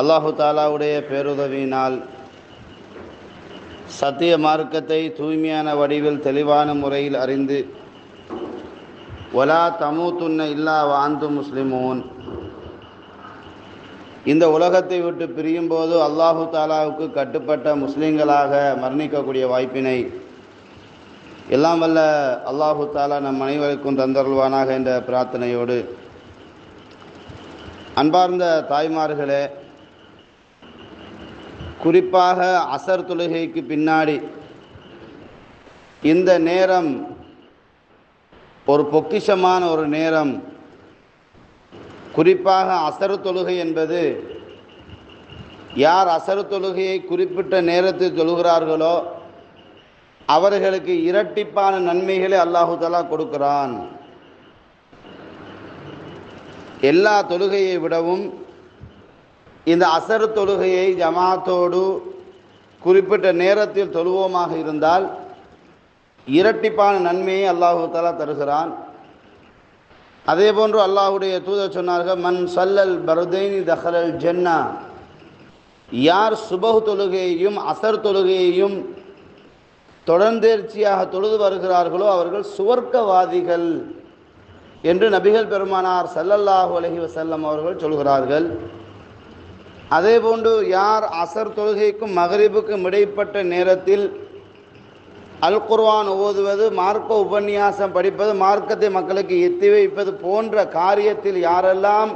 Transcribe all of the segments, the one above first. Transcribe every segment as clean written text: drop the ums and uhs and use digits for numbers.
அல்லாஹு தாலாவுடைய பேருதவியினால் சத்திய மார்க்கத்தை தூய்மையான வடிவில் தெளிவான முறையில் அறிந்து வலா தமூத்துன்ன இல்லா வாந்து முஸ்லிமூன், இந்த உலகத்தை விட்டு பிரியும் போது அல்லாஹு தாலாவுக்கு கட்டுப்பட்ட முஸ்லீம்களாக மரணிக்கக்கூடிய வாய்ப்பினை எல்லாம் வல்ல அல்லாஹு தாலா நம் அனைவருக்கும் தந்தருள்வானாக என்ற பிரார்த்தனையோடு, அன்பார்ந்த தாய்மார்களே, குறிப்பாக அசர் தொழுகைக்கு பின்னாடி இந்த நேரம் ஒரு பொக்கிஷமான ஒரு நேரம். குறிப்பாக அசர் தொழுகை என்பது, யார் அசர் தொழுகையை குறிப்பிட்ட நேரத்தில் தொழுகிறார்களோ அவர்களுக்கு இரட்டிப்பான நன்மைகளை அல்லாஹு தஆலா கொடுக்கிறான். எல்லா தொழுகையை விடவும் இந்த அசர் தொழுகையை ஜமாத்தோடு குறிப்பிட்ட நேரத்தில் தொழுவோமாக இருந்தால் இரட்டிப்பான நன்மையை அல்லாஹு தஆலா தருகிறான். அதே போன்று அல்லாஹுடைய தூதர் சொன்னார்கள், மன் சல்லல் பர்தைனி தஹலல் ஜன்னா, யார் சுபஹ் தொழுகையையும் அசர் தொழுகையையும் தொடர்ந்தேர்ச்சியாக தொழுது வருகிறார்களோ அவர்கள் சுவர்க்கவாதிகள் என்று நபிகள் பெருமானார் ஸல்லல்லாஹு அலைஹி வஸல்லம் அவர்கள் சொல்கிறார்கள். அதே போன்று யார் அசர் தொழுகைக்கும் மகரிபுக்கும் இடைப்பட்ட நேரத்தில் அல் குர்ஆன் ஓதுவது, மார்க்க உபன்யாசம் படிப்பது, மார்க்கத்தை மக்களுக்கு எத்தி வைப்பது போன்ற காரியத்தில் யாரெல்லாம்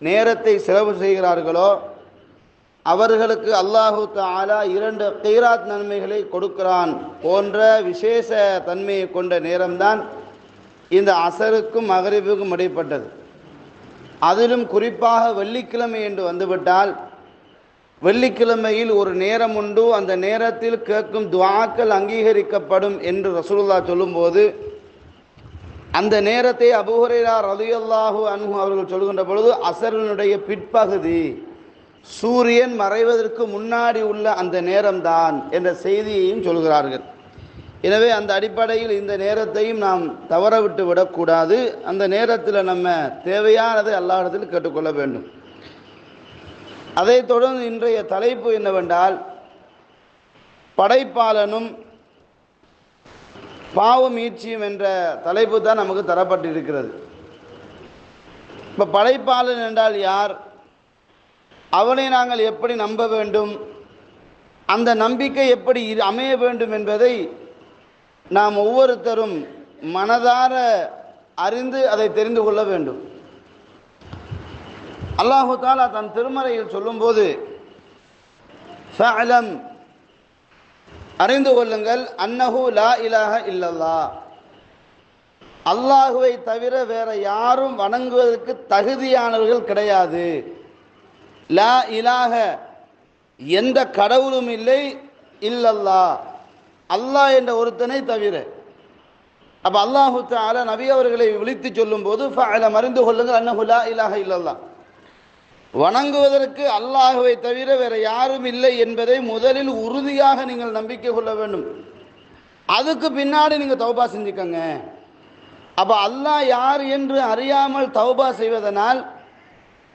நேரத்தை செலவு செய்கிறார்களோ அவர்களுக்கு அல்லாஹு தஆலா 2 கீராத் நன்மைகளை கொடுக்கிறான் போன்ற விசேஷ தன்மையை கொண்ட நேரம்தான் இந்த அசருக்கும் மகரிபுக்கும் இடைப்பட்டது. அதிலும் குறிப்பாக வெள்ளிக்கிழமை என்று வந்துவிட்டால், வெள்ளிக்கிழமையில் ஒரு நேரம் உண்டு, அந்த நேரத்தில் கேட்கும் துஆக்கள் அங்கீகரிக்கப்படும் என்று ரசூலுல்லாஹ் சொல்லும்போது, அந்த நேரத்தை அபூ ஹுரைரா ரலியல்லாஹு அன்ஹு அவர்கள் சொல்கின்ற பொழுது அசரினுடைய பிற்பகுதி, சூரியன் மறைவதற்கு முன்னாடி உள்ள அந்த நேரம்தான் என்ற செய்தியையும் சொல்கிறார்கள். எனவே அந்த அடிப்படையில் இந்த நேரத்தையும் நாம் தவற விட்டு விடக்கூடாது. அந்த நேரத்தில் நம்ம தேவையானதை அல்லாஹ்விடத்தில் கேட்டுக்கொள்ள வேண்டும். அதைத் தொடர்ந்து இன்றைய தலைப்பு என்னவென்றால், படைப்பாளனும் பாவம் மீட்சியும் என்ற தலைப்பு தான் நமக்கு தரப்பட்டிருக்கிறது. இப்போ படைப்பாளன் என்றால் யார், அவனை நாங்கள் எப்படி நம்ப வேண்டும், அந்த நம்பிக்கை எப்படி அமைய வேண்டும் என்பதை நாம் ஒவ்வொருத்தரும் மனதார அறிந்து அதை தெரிந்து கொள்ள வேண்டும். அல்லாஹு தஆலா தன் திருமறையில் சொல்லும்போது, ஃபஅலம், அறிந்து கொள்ளுங்கள், அன்னஹு லா இலாஹ இல்லல்லாஹ், அல்லாஹுவை தவிர வேற யாரும் வணங்குவதற்கு தகுதியானவர்கள் கிடையாது. லா இலாஹ, எந்த கடவுளும் இல்லை, இல்லல்லாஹ், அல்லாஹ் என்ற ஒருத்தனை தவிர. அப்ப அல்லாஹு தஆலா நபி அவர்களை விழித்து சொல்லும் போது, ஃபஅலம், அறிந்து கொள்ளுங்கள், அன்னஹு லா இலாஹ இல்லல்லாஹ், வணங்குவதற்கு அல்லாஹுவை தவிர வேற யாரும் இல்லை என்பதை முதலில் உறுதியாக நீங்கள் நம்பிக்கை கொள்ள வேண்டும். அதுக்கு பின்னாடி நீங்கள் தௌபா செஞ்சுக்கங்க. அப்ப அல்லாஹ் யார் என்று அறியாமல் தௌபா செய்வதனால்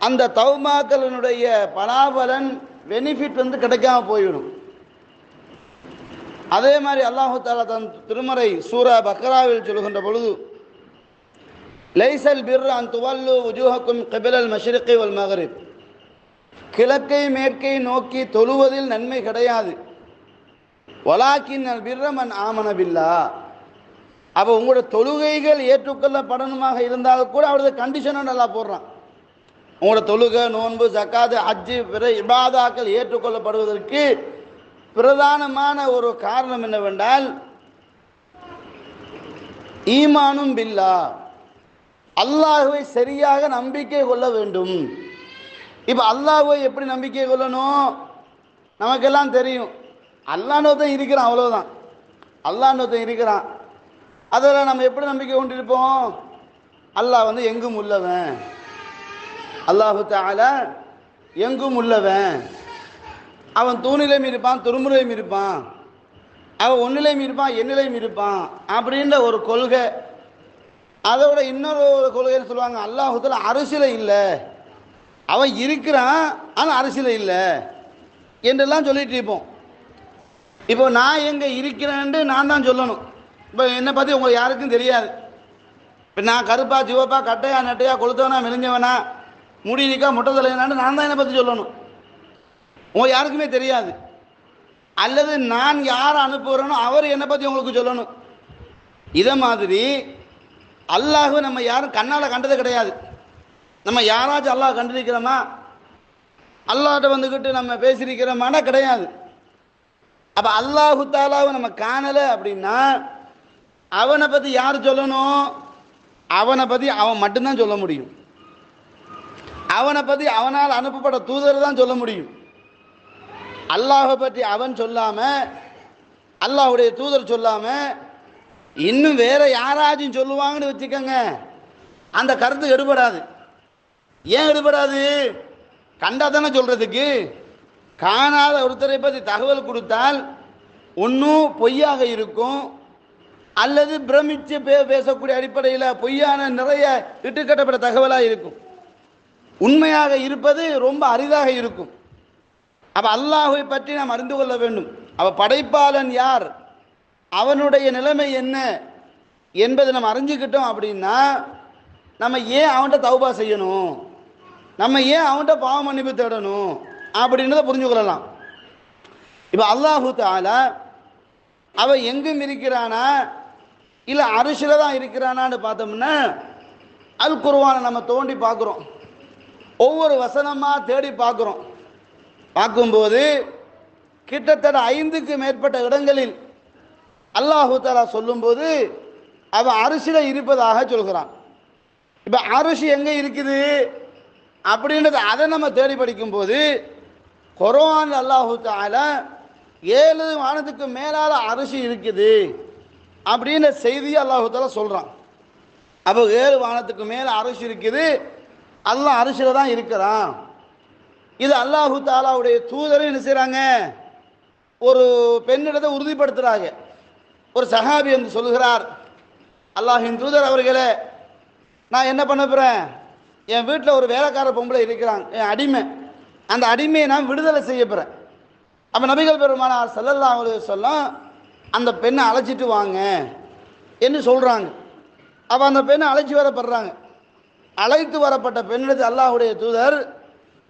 அந்த தௌபாக்களினுடைய பலாபலன் பெனிஃபிட் கிடைக்காம போய்விடும். அதே மாதிரி அல்லாஹு தஆலா தன் திருமறை சூரா பக்ராவில் சொல்கின்ற பொழுது, லைஸல் பிர்ர அன் துவல்லு வுஜூஹக்கும் கிபிலல் மஷ்ரிகி வல் மக்ரிப், கிழக்கை மேற்கை நோக்கி தொழுவதில் நன்மை கிடையாது. வலாக்கின்னல் பிர்ர மன் ஆமன பில்லாஹ், அப்போ உங்களோட தொழுகைகள் ஏற்றுக்கொள்ளப்படணுமாக இருந்தாலும் கூட அவரது கண்டிஷனை நல்லா போடுறான். உங்களோட தொழுகை, நோன்பு, ஜக்காத், ஹஜ்ஜு, பிற இபாதாக்கள் ஏற்றுக்கொள்ளப்படுவதற்கு பிரதானமான ஒரு காரணம் என்னவென்றால், ஈமானும் பில்லாஹ், அல்லாஹ்வை சரியாக நம்பிக்கை கொள்ள வேண்டும். இப்போ அல்லாஹ்வை எப்படி நம்பிக்கை கொள்ளணும், நமக்கெல்லாம் தெரியும். அல்லாஹ்னு இருக்கிறான், அவ்வளோதான். அல்லாஹ்னு இருக்கிறான், அதில் நம்ம எப்படி நம்பிக்கை கொண்டிருப்போம், அல்லாஹ் எங்கும் உள்ளவன், அல்லாஹு தஆலா எங்கும் உள்ளவன், அவன் தூணிலையும் இருப்பான், துருமுறையும் இருப்பான், அவன் ஒன்னிலையும் இருப்பான், எண்ணிலையும் இருப்பான் அப்படின்ற ஒரு கொள்கை. அதோட இன்னொரு கொள்கைன்னு சொல்லுவாங்க, அல்லாஹ் தஆலா அரிசில இல்லை, அவன் இருக்கிறான் ஆனால் அரசியல் இல்லை என்றெல்லாம் சொல்லிட்டு இருப்போம். இப்போ நான் எங்கே இருக்கிறேன்ட்டு நான் தான் சொல்லணும். இப்போ என்னை பற்றி உங்களுக்கு யாருக்கும் தெரியாது. இப்போ நான் கருப்பா சிவப்பா கட்டையா நட்டையா கொளுத்தவனா மெலிஞ்சவனா முடி நிற்கா முட்டை தலைவனான்னு நான் தான் என்னை பற்றி சொல்லணும். உங்களுக்கு யாருக்குமே தெரியாது. அல்லது நான் யாரை அனுப்புகிறேனோ அவர் என்னை பற்றி உங்களுக்கு சொல்லணும். இதை மாதிரி அல்லாஹ் நம்ம யாரும் கண்ணால் கண்டது கிடையாது. நம்ம யாராச்சும் அல்லாஹ் கண்டிருக்கிறோமா, அல்லாஹ்ட்ட வந்துக்கிட்டு நம்ம பேசியிருக்கிறோமானா கிடையாது. அப்போ அல்லாஹு தாலாவை நம்ம காணலை அப்படின்னா அவனை பற்றி யார் சொல்லணும்? அவனை பற்றி அவன் மட்டும்தான் சொல்ல முடியும். அவனை பற்றி அவனால் அனுப்பப்பட்ட தூதர் தான் சொல்ல முடியும். அல்லாஹை பற்றி அவன் சொல்லாம, அல்லாஹுடைய தூதர் சொல்லாம இன்னும் வேற யாராச்சும் சொல்லுவாங்கன்னு வச்சுக்கோங்க, அந்த கருத்து எடுபடாது. ஏன் எடுபடாது? கண்டா தானே சொல்றதுக்கு. காணாத ஒருத்தரை பற்றி தகவல் கொடுத்தால் ஒன்றும் பொய்யாக இருக்கும், அல்லது பிரமிச்சு பேசக்கூடிய அடிப்படையில் பொய்யான நிறைய இட்டுக்கட்டப்பட்ட தகவலாக இருக்கும். உண்மையாக இருப்பது ரொம்ப அரிதாக இருக்கும். அப்போ அல்லாஹை பற்றி நாம் அறிந்து கொள்ள வேண்டும். அவ படைப்பாளன் யார், அவனுடைய நிலைமை என்ன என்பதை நம்ம அறிஞ்சுக்கிட்டோம் அப்படின்னா நம்ம ஏன் அவன்கிட்ட தௌபா செய்யணும், நம்ம ஏன் அவன்கிட்ட பாவ மன்னிப்பு தேடணும் அப்படின்றத புரிஞ்சு கொள்ளலாம். இப்போ அல்லாஹு தஆலா அவன் எங்கும் இருக்கிறானா இல்லை அரிசில தான் இருக்கிறானான்னு பார்த்தோம்னா அல் குர்ஆனை நம்ம தோண்டி பார்க்குறோம். ஒவ்வொரு வசனமாக தேடி பார்க்குறோம். பார்க்கும்போது கிட்டத்தட்ட 5க்கு மேற்பட்ட இடங்களில் அல்லாஹு தஆலா சொல்லும்போது அவன் அரிசில இருப்பதாக சொல்கிறான். இப்போ அரிசி எங்கே இருக்குது அப்படின்றது அதை நம்ம தேடி படிக்கும்போது குர்ஆன் அல்லாஹு தஆலா 7 வானத்துக்கு மேலால அரிசி இருக்குது அப்படின்ற செய்தியை அல்லாஹு தஆலா சொல்கிறான். அப்போ 7 வானத்துக்கு மேலே அரிசி இருக்குது, அல்லாஹ் அரிசில தான் இருக்கிறான். இது அல்லாஹு தஆலாவுடைய தூதரை என்ன செய்கிறாங்க, ஒரு பெண்ணிடத்தை உறுதிப்படுத்துகிறாங்க. ஒரு சஹாபி என்று சொல்லுகிறார், அல்லாஹின் தூதர் அவர்களே, நான் என்ன பண்ண போகிறேன், என் வீட்டில் ஒரு வேலைக்கார பொம்பளை இருக்கிறாங்க, என் அடிமை, அந்த அடிமையை நான் விடுதலை செய்ய போகிறேன். அப்போ நபிகள் பெருமானார் ஸல்லல்லாஹு அலைஹி வஸல்லம் அந்த பெண்ணை அழைச்சிட்டு வாங்க என்று சொல்கிறாங்க. அப்போ அந்த பெண்ணை அழைச்சி வரப்படுறாங்க. அழைத்து வரப்பட்ட பெண்ணிடத்து அல்லாஹுடைய தூதர்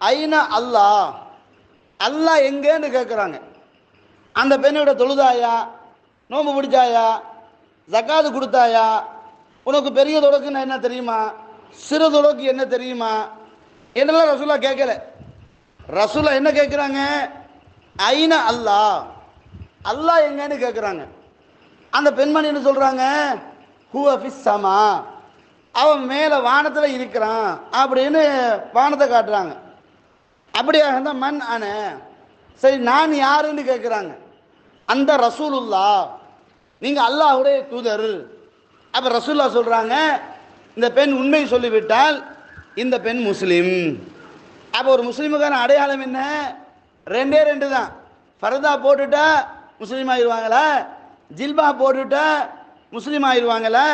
ஐனா அல்லாஹ், அல்லாஹ் எங்கேன்னு கேட்குறாங்க. அந்த பெண்ணோட தொழுதாயா, நோம்பு பிடிச்சாயா, ஜக்காத்து கொடுத்தாயா, உனக்கு பெரிய தொழுக்குன்னு என்ன தெரியுமா, சிறு தொழுக்கு என்ன தெரியுமா என்னெல்லாம் ரசூலா கேட்கல. ரசூலா என்ன கேட்குறாங்க, ஐனா அல்லாஹ், அல்லாஹ் எங்கன்னு கேட்குறாங்க. அந்த பெண்மணி என்ன சொல்கிறாங்க, ஹுவ ஃபிஸ் ஸமா, அவன் மேலே வானத்தில் இருக்கிறான் அப்படின்னு வானத்தை காட்டுறாங்க. அப்படியாக இருந்தால் மன் அன, சரி நான் யாருன்னு கேட்குறாங்க. அந்த ரசூலுல்லா, நீங்கள் அல்லாஹுடைய தூதர். அப்போ ரசூல்லா சொல்கிறாங்க, இந்த பெண் உண்மை சொல்லிவிட்டால் இந்த பெண் முஸ்லீம். அப்போ ஒரு முஸ்லீமுக்கான அடையாளம் என்ன, 2 தான். ஃபர்தா போட்டுட்டா முஸ்லீம் ஆயிடுவாங்களா, ஜில்பா போட்டுட்டா முஸ்லீம் ஆயிடுவாங்களா,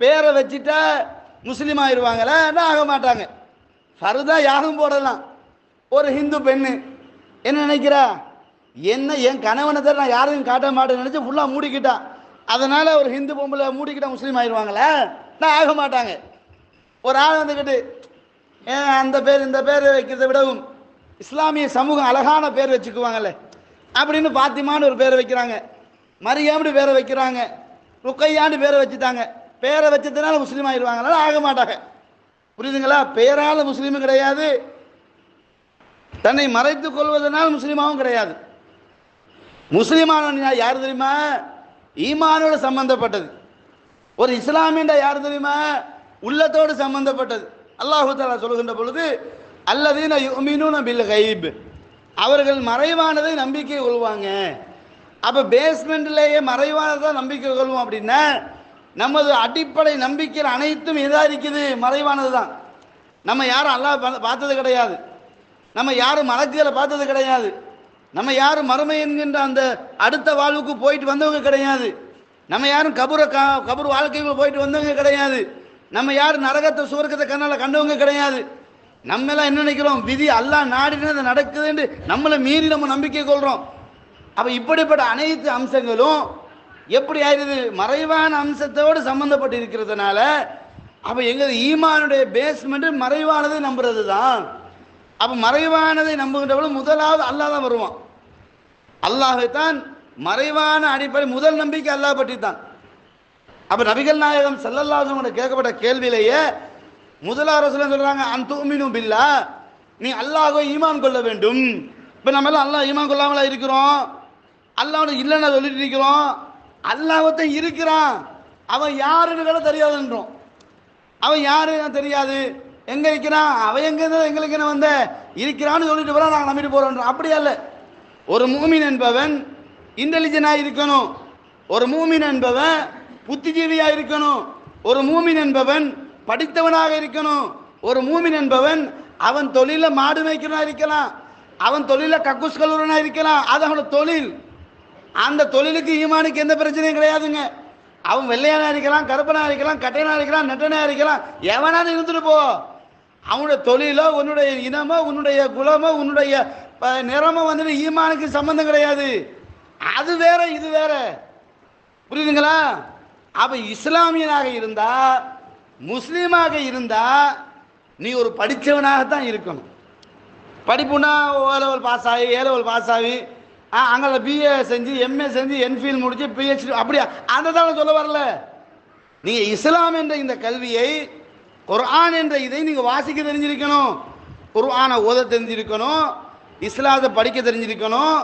பேரை வச்சுட்டா முஸ்லீம் ஆயிடுவாங்களா, ஆக மாட்டாங்க. ஃபர்தா யாரும் போடலாம். ஒரு ஹிந்து பெண்ணு என்ன நினைக்கிறா, என்ன என் கணவனை தான் நான் யாரையும் காட்ட மாட்டேன்னு நினச்சி ஃபுல்லாக மூடிக்கிட்டா, அதனால் ஒரு ஹிந்து பொம்பளை மூடிக்கிட்டா முஸ்லீம் ஆயிடுவாங்களா, ஆக மாட்டாங்க. ஒரு ஆள் வந்துக்கிட்டு அந்த பேர் இந்த பேர் வைக்கிறத விடவும் இஸ்லாமிய சமூகம் அழகான பேர் வச்சுக்குவாங்கல்ல அப்படின்னு பாத்திமான்னு ஒரு பேரை வைக்கிறாங்க, மரியாம்னு பேரை வைக்கிறாங்க, ருக்கையான்னு பேரை வச்சுட்டாங்க. பேரை வச்சதுனால முஸ்லீம் ஆயிடுவாங்களா, ஆக மாட்டாங்க. புரியுதுங்களா? பேரால முஸ்லீமும் கிடையாது, தன்னை மறைத்துக் கொள்வதனால் முஸ்லீமாவும் கிடையாது. முஸ்லீமான யார் தெரியுமா, ஈமானோடு சம்பந்தப்பட்டது. ஒரு இஸ்லாமியண்டா யார் தெரியுமா, உள்ளத்தோடு சம்பந்தப்பட்டது. அல்லாஹு தஆலா சொல்லுகின்ற பொழுது அல்லதீன யுமினூன பில் கைப், அவர்கள் மறைவானதை நம்பிக்கை கொள்வாங்க. அப்போ பேஸ்மெண்ட்லேயே மறைவானதான் நம்பிக்கை கொள்வோம் அப்படின்னா நமது அடிப்படை நம்பிக்கையில் அனைத்தும் எதாக இருக்குது, மறைவானது தான். நம்ம யாரும் அல்லாஹ் பார்த்தது கிடையாது, நம்ம யாரும் மலக்குகளை பார்த்தது கிடையாது, நம்ம யாரும் மறுமை என்கின்ற அந்த அடுத்த வாழ்வுக்கு போயிட்டு வந்தவங்க கிடையாது, நம்ம யாரும் கபர் வாழ்க்கைக்குள்ள போயிட்டு வந்தவங்க கிடையாது, நம்ம யாரும் நரகத்தை சுவர்க்கத்தை கண்ணால் கண்டவங்க கிடையாது. நம்ம எல்லாம் என்ன நினைக்கிறோம், விதி அல்லாஹ் நாடினது நடக்குதுன்னு நம்மளை மீறி நம்ம நம்பிக்கை கொள்றோம். அப்ப இப்படிப்பட்ட அனைத்து அம்சங்களும் எப்படி ஆயிருது, மறைவான அம்சத்தோடு சம்பந்தப்பட்டு இருக்கிறதுனால அப்ப எங்க ஈமானுடைய பேஸ்மெண்ட் மறைவானதை நம்புறது தான். அப்ப மறைவானதை நம்புகின்றவளும் முதலாவது அல்லாஹ் தான் வருவான். அல்லாஹை தான் மறைவான அடிப்படை முதல் நம்பிக்கை அல்லாஹ் பற்றி தான். அப்ப நபிகள் நாயகம் ஸல்லல்லாஹு அலைஹி வஸல்லம் கேட்கப்பட்ட கேள்வியிலேயே முதலாவது சொல்றாங்க, அன்துமினு பில்லாஹ், நீ அல்லாஹ்வை ஈமான் கொள்ள வேண்டும். இப்ப நம்ம எல்லாம் அல்லாஹ் ஈமான் கொள்ளாமலா இருக்கிறோம்? அல்லாஹ் இல்லைன்னா சொல்லிட்டு இருக்கிறோம். அல்லாஹ்தான் இருக்கிறான், அவன் யாருன்னு கூட தெரியாதுன்றோம். அவன் யாரு தெரியாது, எங்க இருக்கிறான், அவன் எங்க எங்களுக்கு என்ன வந்த இருக்கிறான்னு சொல்லிட்டு போறோம், நாங்கள் நம்பிட்டு போறோம். அப்படி அல்ல. ஒரு மூமின் என்பவன் இன்டெலிஜென்டா இருக்கணும், ஒரு மூமின் என்பவன் புத்திஜீவியா இருக்கணும், ஒரு மூமின் என்பவன் படித்தவனாக இருக்கணும், ஒரு மூமின் என்பவன் அவன் தொழில மாடு மேய்க்கிறவனா இருக்கலாம், அவன் தொழில கக்கூஸ் கல்லூரனா இருக்கலாம், அது அவனோட தொழில். அந்த தொழிலுக்கு ஈமானுக்கு எந்த பிரச்சனையும் கிடையாதுங்க. அவன் வெள்ளையானா இருக்கலாம், கருப்பனா இருக்கலாம், கட்டையனா இருக்கலாம், நெட்டனா இருக்கலாம், எவனாலும் இருந்துட்டு போ. அவனுடைய தொழிலோ உன்னுடைய இனமோ உன்னுடைய குலமோ உன்னுடைய நிறமோ வந்துட்டு ஈமானுக்கு சம்பந்தம் கிடையாது. அது வேற இது வேற, புரியுதுங்களா? அப்ப இஸ்லாமியனாக இருந்தா முஸ்லீமாக இருந்தா நீ ஒரு படித்தவனாகத்தான் இருக்கணும். படிப்புனா ஓ லெவல் பாஸ் ஆகி ஏ லெவல் பாஸ் ஆகி அங்கே பிஏ செஞ்சு எம்ஏ செஞ்சு என்ஃபில் முடிச்சு பிஹெச்டி அப்படியா அந்த தான் சொல்ல வரல. நீங்க இஸ்லாம் என்ற இந்த கல்வியை, குர்ஆன் என்ற இதை நீங்க வாசிக்க தெரிஞ்சிருக்கணும், குர்ஆனை ஓத தெரிஞ்சிருக்கணும், இஸ்லாத்தை படிக்க தெரிஞ்சிருக்கணும்,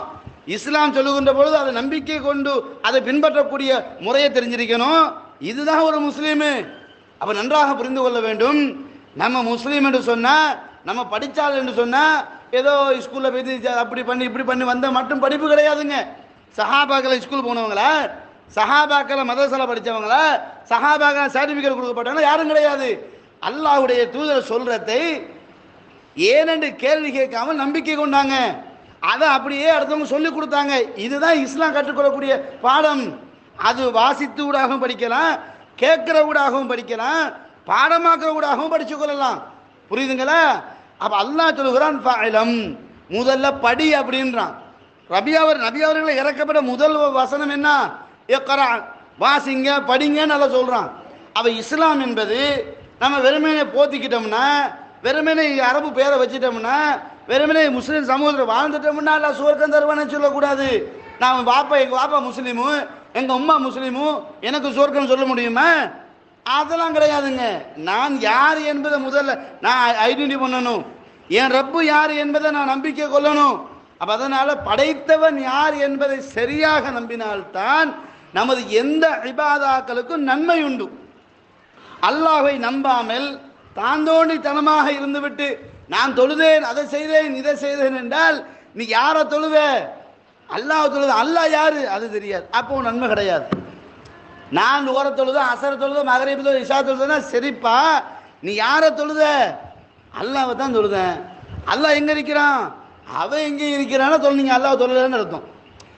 இஸ்லாம் சொல்லுகின்ற பொழுது அதை நம்பிக்கை கொண்டு அதை பின்பற்றக்கூடிய முறையை தெரிஞ்சிருக்கணும். இதுதான் ஒரு முஸ்லீமு. அப்ப நன்றாக புரிந்து கொள்ள வேண்டும். நம்ம முஸ்லீம் என்று சொன்னா, நம்ம படித்தாள் என்று சொன்னா ஏதோ ஸ்கூல்ல போய் அப்படி பண்ணி இப்படி பண்ணி வந்த மட்டும் படிப்பு கிடையாதுங்க. சஹாபாக்களை ஸ்கூல் போனவங்களா, சஹாபாக்களை மதரசால படித்தவங்களா, சஹாபாக்களை சர்டிபிகேட் கொடுக்கப்பட்டவங்க யாரும் கிடையாது. அல்லாஹ்வுடைய தூதர் சொல்றதை ஏனென்று கேள்வி கேட்காம நம்பிக்கை கொண்டாங்க, அதை அப்படியே அடுத்தவங்க சொல்லி கொடுத்தாங்க. இதுதான் இஸ்லாம் கற்றுக்கொள்ளக்கூடிய பாடம். அது வாசித்து ஊடாகவும் படிக்கலாம், கேட்கிற ஊடாகவும் படிக்கலாம், பாடமாக்குற ஊடாகவும் படிச்சு கொள்ளலாம். புரியுதுங்களா? அப்ப அல்லாஹ் சொல்லுகிறான் ஃபஅலம், முதல்ல படி அப்படின்றான். நபி அவர்களை இறக்கப்பட்ட முதல் வசனம் என்ன? இக்ரா, வாசிங்க படிங்க நல்லா சொல்றான். அவ இஸ்லாம் என்பது நம்ம வெறுமனே போத்திக்கிட்டோம்னா, வெறுமனே அரபு பேரை வச்சுட்டோம்னா, வெறுமனே முஸ்லீம் சமூகத்தில் வாழ்ந்துட்டோம்னா எல்லாம் சுவர்க்கம் தருவான்னு சொல்லக்கூடாது. நான் எங்க பாப்பா முஸ்லீமு, எங்க உம்மா முஸ்லீமு, எனக்கு சுவர்க்கம் சொல்ல முடியுமா? அதெல்லாம் கிடையாதுங்க. நான் யார் என்பதை முதல்ல நான் ஐடென்டி பண்ணணும். என் ரப்பு யார் என்பதை நான் நம்பிக்கை கொள்ளணும். அப்ப அதனால படைத்தவன் யார் என்பதை சரியாக நம்பினால்தான் நமது எந்த இபாதாக்களுக்கும் நன்மை உண்டு. அல்லாஹ்வை நம்பாமல் தாந்தோண்டித்தனமாக இருந்துவிட்டு நான் தொழுதேன், அதை செய்தேன், இதை செய்தேன் என்றால் நீ யாரை தொழுவ? அல்லாஹ் தொழுத. அல்லாஹ் யாரு அது தெரியாது, அப்போ நன்மை கிடையாது. நான் ஓர தொழுத, அசர தொழுத, மகரிப் தொழுத, இஷா தொழுதா சரிப்பா, நீ யாரை தொழுத? அல்லாஹ்வை தான் தொழுதேன். அல்லாஹ் எங்க இருக்கிறான்? அவன் எங்கே இருக்கிறான்னு தொழுநீங்க, அல்லாஹ் தொழுதன்னு அர்த்தம்.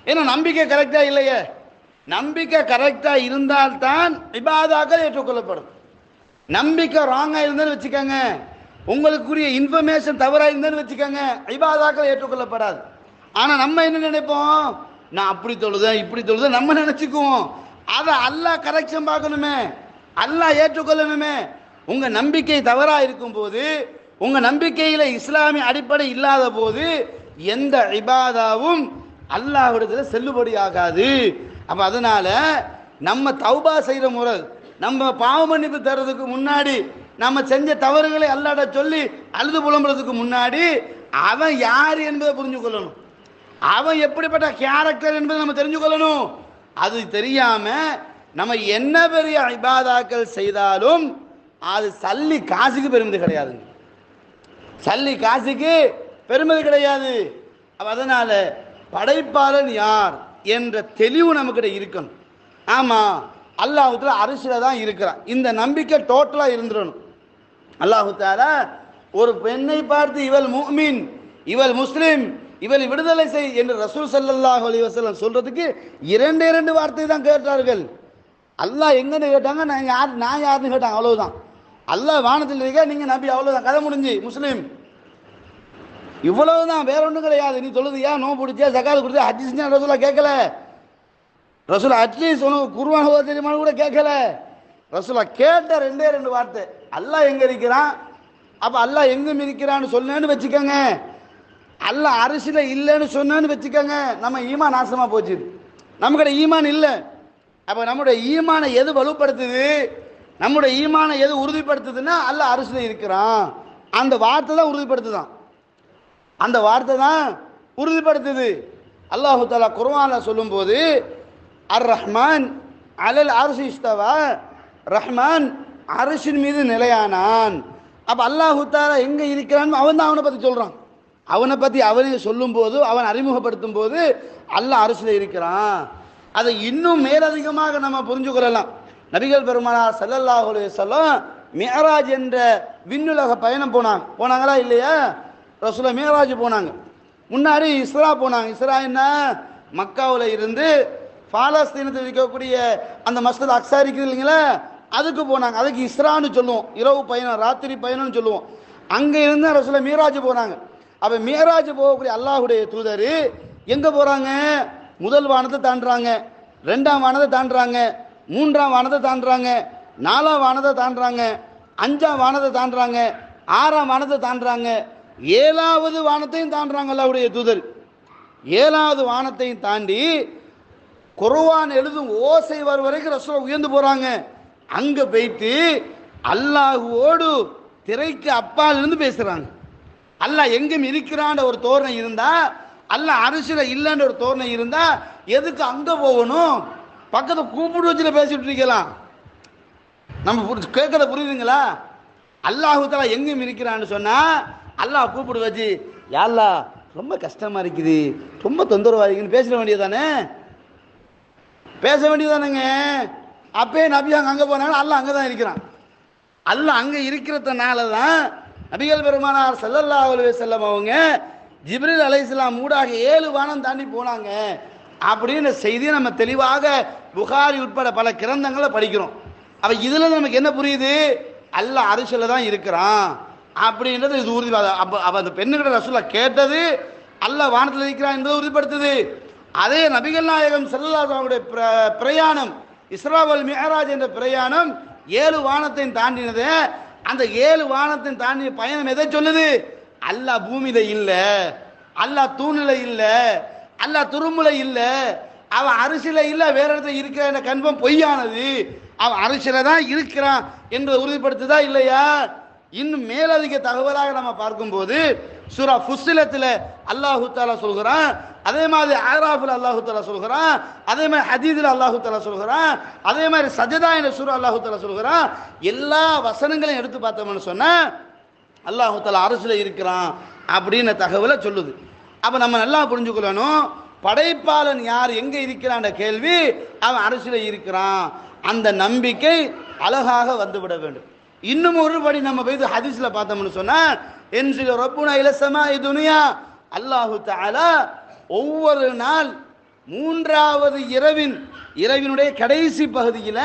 ஏன்னா நம்பிக்கை கரெக்டா இல்லையே. நம்பிக்கை கரெக்டா இருந்தால்தான் இபாதாக்கள் ஏற்றுக்கொள்ளப்படும். நம்பிக்கை ராங்கா இருந்தேன்னு வச்சுக்கோங்க, உங்களுக்குரிய இன்ஃபர்மேஷன் தவறாக இருந்தேன்னு வச்சுக்கோங்க, இபாதாக்கள் ஏற்றுக்கொள்ளப்படாது. ஆனா நம்ம என்ன நினைப்போம்? நான் அப்படி தொழுதேன் இப்படி தொழுதேன் நம்ம நினைச்சுக்குவோம். அதை அல்லாஹ் கரெக்ஷன் பார்க்கணுமே, அல்லாஹ் ஏற்றுக்கொள்ளணுமே. உங்க நம்பிக்கை தவறா இருக்கும் போது, உங்க நம்பிக்கையில இஸ்லாமிய அடிப்படை இல்லாத போது எந்த இபாதாவும் அல்லாஹ்விடத்தில் செல்லுபடி ஆகாது. அப்ப அதனால நம்ம தௌபா செய்யற முறை, நம்ம பாவ மன்னிப்பு தர்றதுக்கு முன்னாடி, நம்ம செஞ்ச தவறுகளை அல்லாஹ்ட சொல்லி அழுது புலம்புறதுக்கு முன்னாடி அவன் யார் என்பதை புரிஞ்சு கொள்ளணும். அவன் எப்படிப்பட்ட கேரக்டர் என்பதை நம்ம தெரிஞ்சு கொள்ளணும். அது தெரியாம நம்ம என்ன பெரிய இபாதாக்கள் செய்தாலும் அது சல்லி காசுக்கு பெருமதி கிடையாது. சல்லி காசுக்கு பெருமதி கிடையாது. அதனால படைப்பாளன் யார் என்ற தெளிவு நமக்கிட்ட இருக்கணும். ஆமா, அல்லாஹ் தஆலா அரிசில தான் இருக்கிறான், இந்த நம்பிக்கை டோட்டலா இருந்துடணும். அல்லாஹ் தஆலா ஒரு பெண்ணை பார்த்து இவள் முஃமின், இவள் முஸ்லிம், இவள் விடுதலை செய் என்று ரசூல் ஸல்லல்லாஹு அலைஹி வஸல்லம் சொல்றதுக்கு இரண்டு வார்த்தை தான் கேட்டார்கள். அல்லாஹ் எங்கன்னு கேட்டாங்க, நான் யாருன்னு கேட்டாங்க, அவ்வளவுதான். அல்லாஹ் வானத்தில் இருக்க, நீங்க நபி, அவ்வளவுதான், கதை முடிஞ்சு. முஸ்லீம் இவ்வளவுதான், வேற ஒன்றும் கிடையாது. நீ தொழுதியா, நோ பிடிச்சா, ஜகாத் கொடுத்தா, ஹஜ் செஞ்சா ரசூலா கேட்கல. ரசூலா அட்லீஸ்ட் உனக்கு குர்ஆன் ஓத தெரியுமான்னு கூட கேட்கல. ரசூலா கேட்ட ரெண்டே ரெண்டு வார்த்தை, அல்லாஹ் எங்க இருக்கிறான், அப்ப அல்லாஹ் எங்கும் இருக்கிறான்னு சொன்னேன்னு வச்சுக்கோங்க, அல்லாஹ் அரிசில இல்லைன்னு சொன்னேன்னு வச்சுக்கோங்க, நம்ம ஈமான் நாசமா போச்சு. நமக்கிட்ட ஈமான் இல்லை. அப்ப நம்முடைய ஈமானை எது வலுப்படுத்துது, நம்முடைய ஈமானை எது உறுதிப்படுத்துதுன்னா அல்லாஹ் அரிசில இருக்கிறான், அந்த வார்த்தை தான் உறுதிப்படுத்துதான். அந்த வார்த்தை தான் உறுதிப்படுத்துது. அல்லாஹு தஆலா குர்ஆன்ல சொல்லும்போது அர் ரஹ்மான் அலல் அர்ஷி இஸ்தவா, ரஹ்மான் அரிசின் மீது நிலையானான். அப்ப அல்லாஹு தஆலா எங்க இருக்கிறான் அவன் தான் அவனை பத்தி சொல்றான். அவனை பத்தி அவனே சொல்லும் போது, அவன் அறிமுகப்படுத்தும் போது அல்லாஹ் அரிசில இருக்கிறான். அதை இன்னும் மேலதிகமாக நம்ம புரிஞ்சு கொள்ளலாம். நபிகள் பெருமானார் ஸல்லல்லாஹு அலைஹி வஸல்லம் மிஅராஜ் என்ற விண்ணுலக பயணம் போனாங்களா இல்லையா? ரசூலா மிஅராஜ் போனாங்க. முன்னாடி இஸ்ரா போனாங்க. இஸ்ரா என்ன? மக்காவில் இருந்து பாலஸ்தீனத்தில் இருக்கக்கூடிய அந்த மஸ்ஜித் அக்ஸா இருக்குது இல்லைங்களா, அதுக்கு போனாங்க. அதுக்கு இஸ்ரான்னு சொல்லுவோம், இரவு பயணம், ராத்திரி பயணம்னு சொல்லுவோம். அங்கே இருந்து ரசூலா மிஅராஜ் போனாங்க. அப்ப மிஅராஜ் போகக்கூடிய அல்லாஹ்வுடைய தூதர் எங்க போறாங்க? முதல் வானத்தை தாண்டுறாங்க, ரெண்டாம் வானத்தை தாண்டுறாங்க, மூன்றாம் வானத்தை தாண்டுறாங்க, நாலாம் வானத்தை தாண்டுறாங்க, அஞ்சாம் வானத்தை தாண்டுறாங்க, ஆறாம் வானத்தை தாண்டுறாங்க, ஏழாவது வானத்தையும் தாண்டுறாங்க. அல்லாஹ்வுடைய தூதர் ஏழாவது வானத்தையும் தாண்டி குர்ஆன் எழுதும் ஓசை வரும் வரைக்கும் ரசூல் உயர்ந்து போறாங்க. அங்க போயிட்டு அல்லாஹ்வோடு திரைக்கு அப்பால் இருந்து பேசுறாங்க. அல்லாஹ் எங்கும் இருக்கிறான்ற ஒரு தோரணை இருந்தா, அல்லாஹ் அரிசில இல்லைன்ற ஒரு தோரணை இருந்தா எதுக்கு அங்க போகணும்? பக்கத்தை கூப்பிட்டு வச்சுட்டு பேசிட்டு இருக்கலாம். நம்ம கேட்கறத புரியுதுங்களா? அல்லாஹு தஆலா எங்கும் இருக்கிறான்னு சொன்னா அல்லாஹ் கூப்பிடு வச்சு, யா அல்லாஹ் ரொம்ப கஷ்டமா இருக்குது, ரொம்ப தொந்தரவா இருக்குன்னு பேச வேண்டியதானே? பேச வேண்டியதானேங்க. அப்பே நபி அங்க போனாலும் அல்லாஹ் அங்கதான் இருக்கிறான். அல்லாஹ் அங்க இருக்கிறதுனால தான் நபிகள் பெருமானார் ஸல்லல்லாஹு அலைஹி வஸல்லம் அவங்க ஜிப்ரீல் அலைஹிஸ்ஸலாம் ஊடாக 7 வானம் தாண்டி போனாங்க அப்படின்னு செய்தியை நம்ம தெளிவாக புகாரி உட்பட பல கிரந்தங்களை படிக்கிறோம். அப்ப இதுல நமக்கு என்ன புரியுது? அல்லாஹ் அரிசில தான் இருக்கிறான் அப்படின்றது இது உறுதி. அப்ப அந்த பெண்ணுகிட்ட ரசூலா கேட்டது அல்லாஹ் வானத்தில் இருக்கிறான் என்பதை உறுதிப்படுத்துது. அதே நபிகள் நாயகம் ஸல்லல்லாஹு அலைஹி வஸல்லம் பிரயாணம், இஸ்ரா வல் மிஅராஜ் என்ற பிரயாணம் 7 வானத்தை தாண்டினது. அந்த 7 வானத்தை தாண்டிய பயணம் எதை சொல்லுது? அல்லாஹ் பூமியில இல்ல, அல்லாஹ் தூணில இல்ல, அல்லாஹ் துருமுல இல்ல, அவன் அரிசில இல்ல, வேற இடத்துல இருக்கிற கன்ஃபார்ம் பொய்யானது. அவன் அரிசில தான் இருக்கிறான் என்பதை உறுதிப்படுத்துதா இல்லையா? இன்னும் மேலதிக தகவலாக நம்ம பார்க்கும்போது சூரா ஃபுஸ்ஸிலத்தில் அல்லாஹு தஆலா சொல்கிறான், அதே மாதிரி ஆராஃபில் அல்லாஹு தஆலா சொல்கிறான், அதே மாதிரி ஹதீதில் அல்லாஹு தஆலா சொல்கிறான், அதே மாதிரி சஜதா என்ற சூரா அல்லாஹு தஆலா சொல்கிறான். எல்லா வசனங்களையும் எடுத்து பார்த்தோம்னு சொன்னா அல்லாஹு தஆலா அரிசில இருக்கிறான் அப்படின்னு தகவலை சொல்லுது. அப்ப நம்ம நல்லா புரிஞ்சுக்கொள்ளணும், படைப்பாளன் யார், எங்க இருக்கிறான் கேள்வி, அவன் அரிசில இருக்கிறான், அந்த நம்பிக்கை அழகாக வந்துவிட வேண்டும். இன்னும் ஒருபடி நம்ம போய் ஹதீஸ்ல பார்த்தோம்னு சொன்னா, என்சில ரப்புனா இல ஸமாஇ துனியா, அல்லாஹு தஆலா ஒவ்வொரு நாள் 3வது இரவினுடைய கடைசி பகுதியில்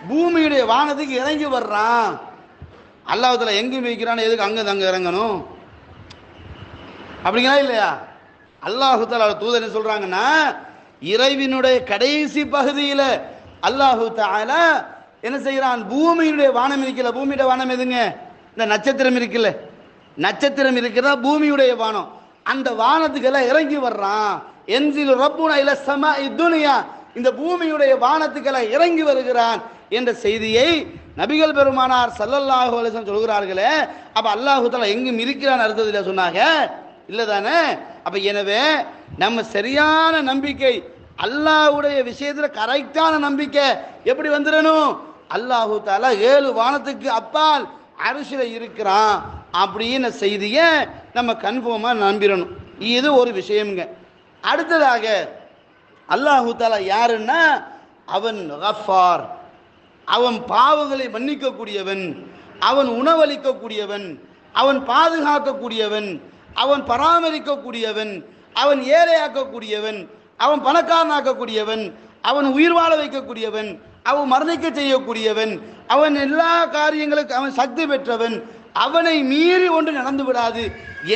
பூமியுடைய வானத்துக்கு இறங்கி வர்றான். அல்லாஹ் தஆலா எங்க இருக்கிறான், எதுக்கு அங்க இறங்கணும் அப்படிங்களா இல்லையா? அல்லாஹு தஆலா தூதர் சொல்றாங்கன்னா, இரவினுடைய கடைசி பகுதியில் அல்லாஹு தஆலா என்ன செய்யறான், பூமியுடைய வானம் இருக்குல்ல, பூமியுடைய வானம் எதுங்க? இந்த நட்சத்திரம் இருக்குல்ல, நட்சத்திரம் இருக்கிறதா பூமியுடைய வானம், அந்த வானத்துக்கெல்லாம் இறங்கி வர்றான். என்சில் ரப்புனா இல ஸமாஇ துனியா, இந்த பூமியுடைய வானத்துக்கெல்லாம் இறங்கி வருகிறான் என்ற செய்தியை நபிகள் பெருமானார் ஸல்லல்லாஹு அலைஹி வஸல்லம் சொல்கிறார்களே. அப்ப அல்லாஹு தஆலா எங்கும் இருக்கிறான் அர்த்தத்துல சொன்னாங்க இல்லதானே? அப்ப எனவே நம்ம சரியான நம்பிக்கை, அல்லாஹ்வுடைய விஷயத்துல கரெக்டான நம்பிக்கை எப்படி வந்துடணும்? அல்லாஹு தஆலா 7 வானத்துக்கு அப்பால் அரிசில இருக்கிறான் அப்படின்னு செய்தியை நம்ம கன்ஃபார்மா நம்பிடணும். இது ஒரு விஷயம்ங்க. அடுத்ததாக அல்லாஹு தஆலா யாருன்னா, அவன் கஃபார், அவன் பாவங்களை மன்னிக்கக்கூடியவன், அவன் உணவளிக்கக்கூடியவன், அவன் பாதுகாக்கக்கூடியவன், அவன் பராமரிக்கக்கூடியவன், அவன் ஏழையாக்கக்கூடியவன், அவன் பணக்காரனாக்கக்கூடியவன், அவன் உயிர் வாழ வைக்கக்கூடியவன், அவன் மரணிக்க செய்யக்கூடியவன், அவன் எல்லா காரியங்களுக்கும் அவன் சக்தி பெற்றவன், அவனை மீறி ஒன்று நடந்து விடாது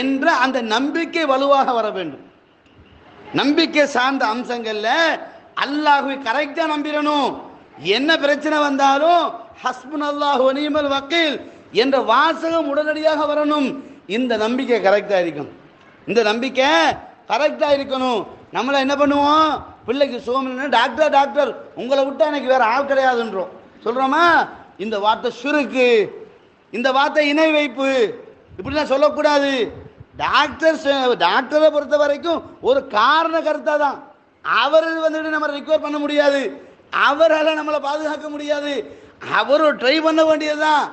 என்ற அந்த நம்பிக்கை வலுவாக வர வேண்டும். நம்பிக்கை சார்ந்த அம்சங்கள்ல அல்லாஹ்வை கரெக்டா நம்பிடணும். என்ன பிரச்சனை வந்தாலும் ஹஸ்புனல்லாஹு வ நிஅமல் வக்கீல் என்ற வாசகம் உடனடியாக வரணும். இந்த நம்பிக்கை கரெக்டா இருக்கணும். இந்த நம்பிக்கை கரெக்டா இருக்கணும். நம்மள என்ன பண்ணுவோம், பிள்ளைக்கு சுகமில்லைன்னா டாக்டர் டாக்டர் உங்களை விட்டா எனக்கு வேற ஆள் கிடையாதுன்றோம். சொல்றோமா? இந்த வார்த்தை சுருக்கு, இந்த வார்த்தை இணை வைப்பு, இப்படிலாம் சொல்லக்கூடாது. டாக்டரை பொறுத்த வரைக்கும் ஒரு காரண கருத்தா தான். அவர் வந்துட்டு நம்ம ரிக்வயர் பண்ண முடியாது, அவரால் நம்மளை பாதுகாக்க முடியாது. அவரு ட்ரை பண்ண வேண்டியதுதான்.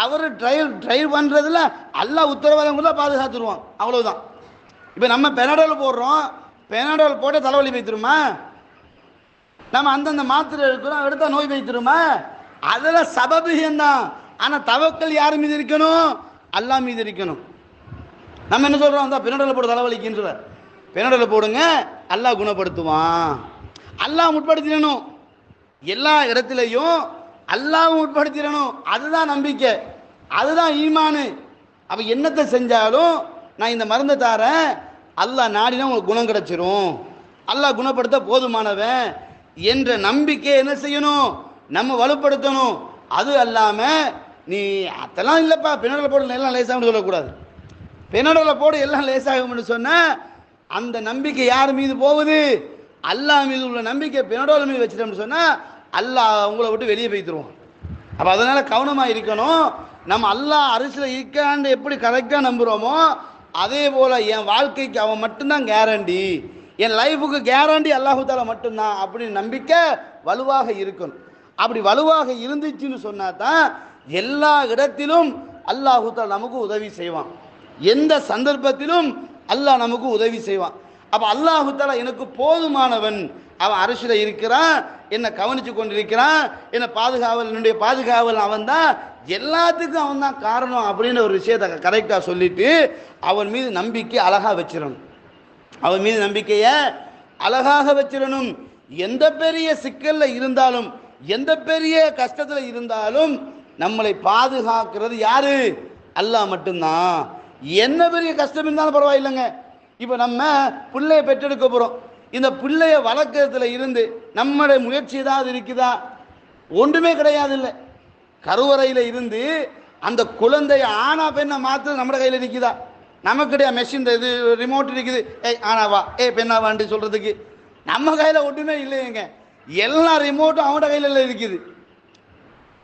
அவர் ட்ரை பண்றதுல அல்லாஹ் உத்தரவாதம் பாதுகாத்துருவான். அவ்வளவுதான். இப்போ நம்ம பெனாடோல் போடுறோம், பெனாடோல் போட்டு தலைவலி வைத்திருமா? நம்ம அந்தந்த மாத்திரை எடுக்கிறோம், எடுத்தா நோய் வைத்திருமா? அதெல்லாம் சபபியம்தான். ஆனால் தவக்கல் யார் மீது இருக்கணும்? அல்லாஹ் மீது இருக்கணும். நம்ம என்ன சொல்றோம், அந்த பெனாடோல் போட்டு தலைவலிக்கின்ற பெனாடோல் போடுங்க, அல்லாஹ் குணப்படுத்துவான். அல்லாஹ் முற்படுத்திடணும். எல்லா இடத்துலையும் அல்லாஹ் முற்படுத்திடணும். அதுதான் நம்பிக்கை, அதுதான் ஈமானு. அப்போ என்னத்தை செஞ்சாலும் நான் இந்த மருந்தை தாரேன், அல்லாஹ் நாடினா உங்களுக்கு குணம் கிடைச்சிரும், அல்லாஹ் குணப்படுத்த போதுமானவன் என்ற நம்பிக்கை என்ன செய்யணும், நம்ம வலுப்படுத்தணும். அது அல்லாம நீ அதெல்லாம் இல்லைப்பா பெனாடோல் போடு எல்லாம் லேசாகும்னு சொல்லக்கூடாது. பெனாடோல் போடு எல்லாம் லேசாகும்னு சொன்ன அந்த நம்பிக்கை யார் மீது போகுது? அல்லாஹ் மீது உள்ள நம்பிக்கை பெனாடோல் மீது வச்சுட்டோம்னு சொன்னா அல்லாஹ் உங்களை விட்டு வெளியே போய்த்துருவோம். அப்போ அதனால கவனமா இருக்கணும். நம்ம அல்லாஹ் அரசியல் இருக்கான்னு எப்படி கரெக்டாக நம்புகிறோமோ அதே போல என் வாழ்க்கைக்கு அவன் மட்டும்தான் கேரண்டி, என் லைஃபுக்கு கேரண்டி அல்லாஹு தாலா மட்டும்தான் அப்படின்னு நம்பிக்கை வலுவாக இருக்கணும். அப்படி வலுவாக இருந்துச்சுன்னு சொன்னா தான் எல்லா இடத்திலும் அல்லாஹு தாலா நமக்கு உதவி செய்வான். எந்த சந்தர்ப்பத்திலும் அல்லாஹ் நமக்கு உதவி செய்வான். அப்போ அல்லாஹு தாலா எனக்கு போதுமானவன், அவன் அரசியல இருக்கிறான், என்னை கவனிச்சு கொண்டிருக்கிறான், என்னை என்னுடைய பாதுகாவல் அவன் தான், எல்லாத்துக்கும் அவன் தான் காரணம் அப்படின்னு ஒரு விஷயத்தை கரெக்டாக சொல்லிட்டு அவன் மீது நம்பிக்கை அழகாக வச்சிடணும். அவன் மீது நம்பிக்கையை அழகாக வச்சிடணும். எந்த பெரிய சிக்கல்ல இருந்தாலும், எந்த பெரிய கஷ்டத்தில் இருந்தாலும் நம்மளை பாதுகாக்கிறது யாரு? அல்லாஹ் மட்டும்தான். என்ன பெரிய கஷ்டம் இருந்தாலும் பரவாயில்லைங்க. இப்போ நம்ம பிள்ளைய பெற்றெடுக்க போகிறோம். இந்த பிள்ளைய வளர்க்கறதுல இருந்து நம்முடைய முயற்சி ஏதாவது இருக்குதா? ஒன்றுமே கிடையாது. இல்லை, கருவறையில் இருந்து அந்த குழந்தைய ஆனா பெண்ணை மாற்ற நம்ம கையில் இருக்குதா? நமக்கிட்ட மெஷின் இது ரிமோட் இருக்குது, ஏய் ஆனாவா ஏய் பெண்ணாவான்னு சொல்றதுக்கு நம்ம கையில் ஒன்றுமே இல்லைங்க. எல்லா ரிமோட்டும் அவனோட கையில் இருக்குது.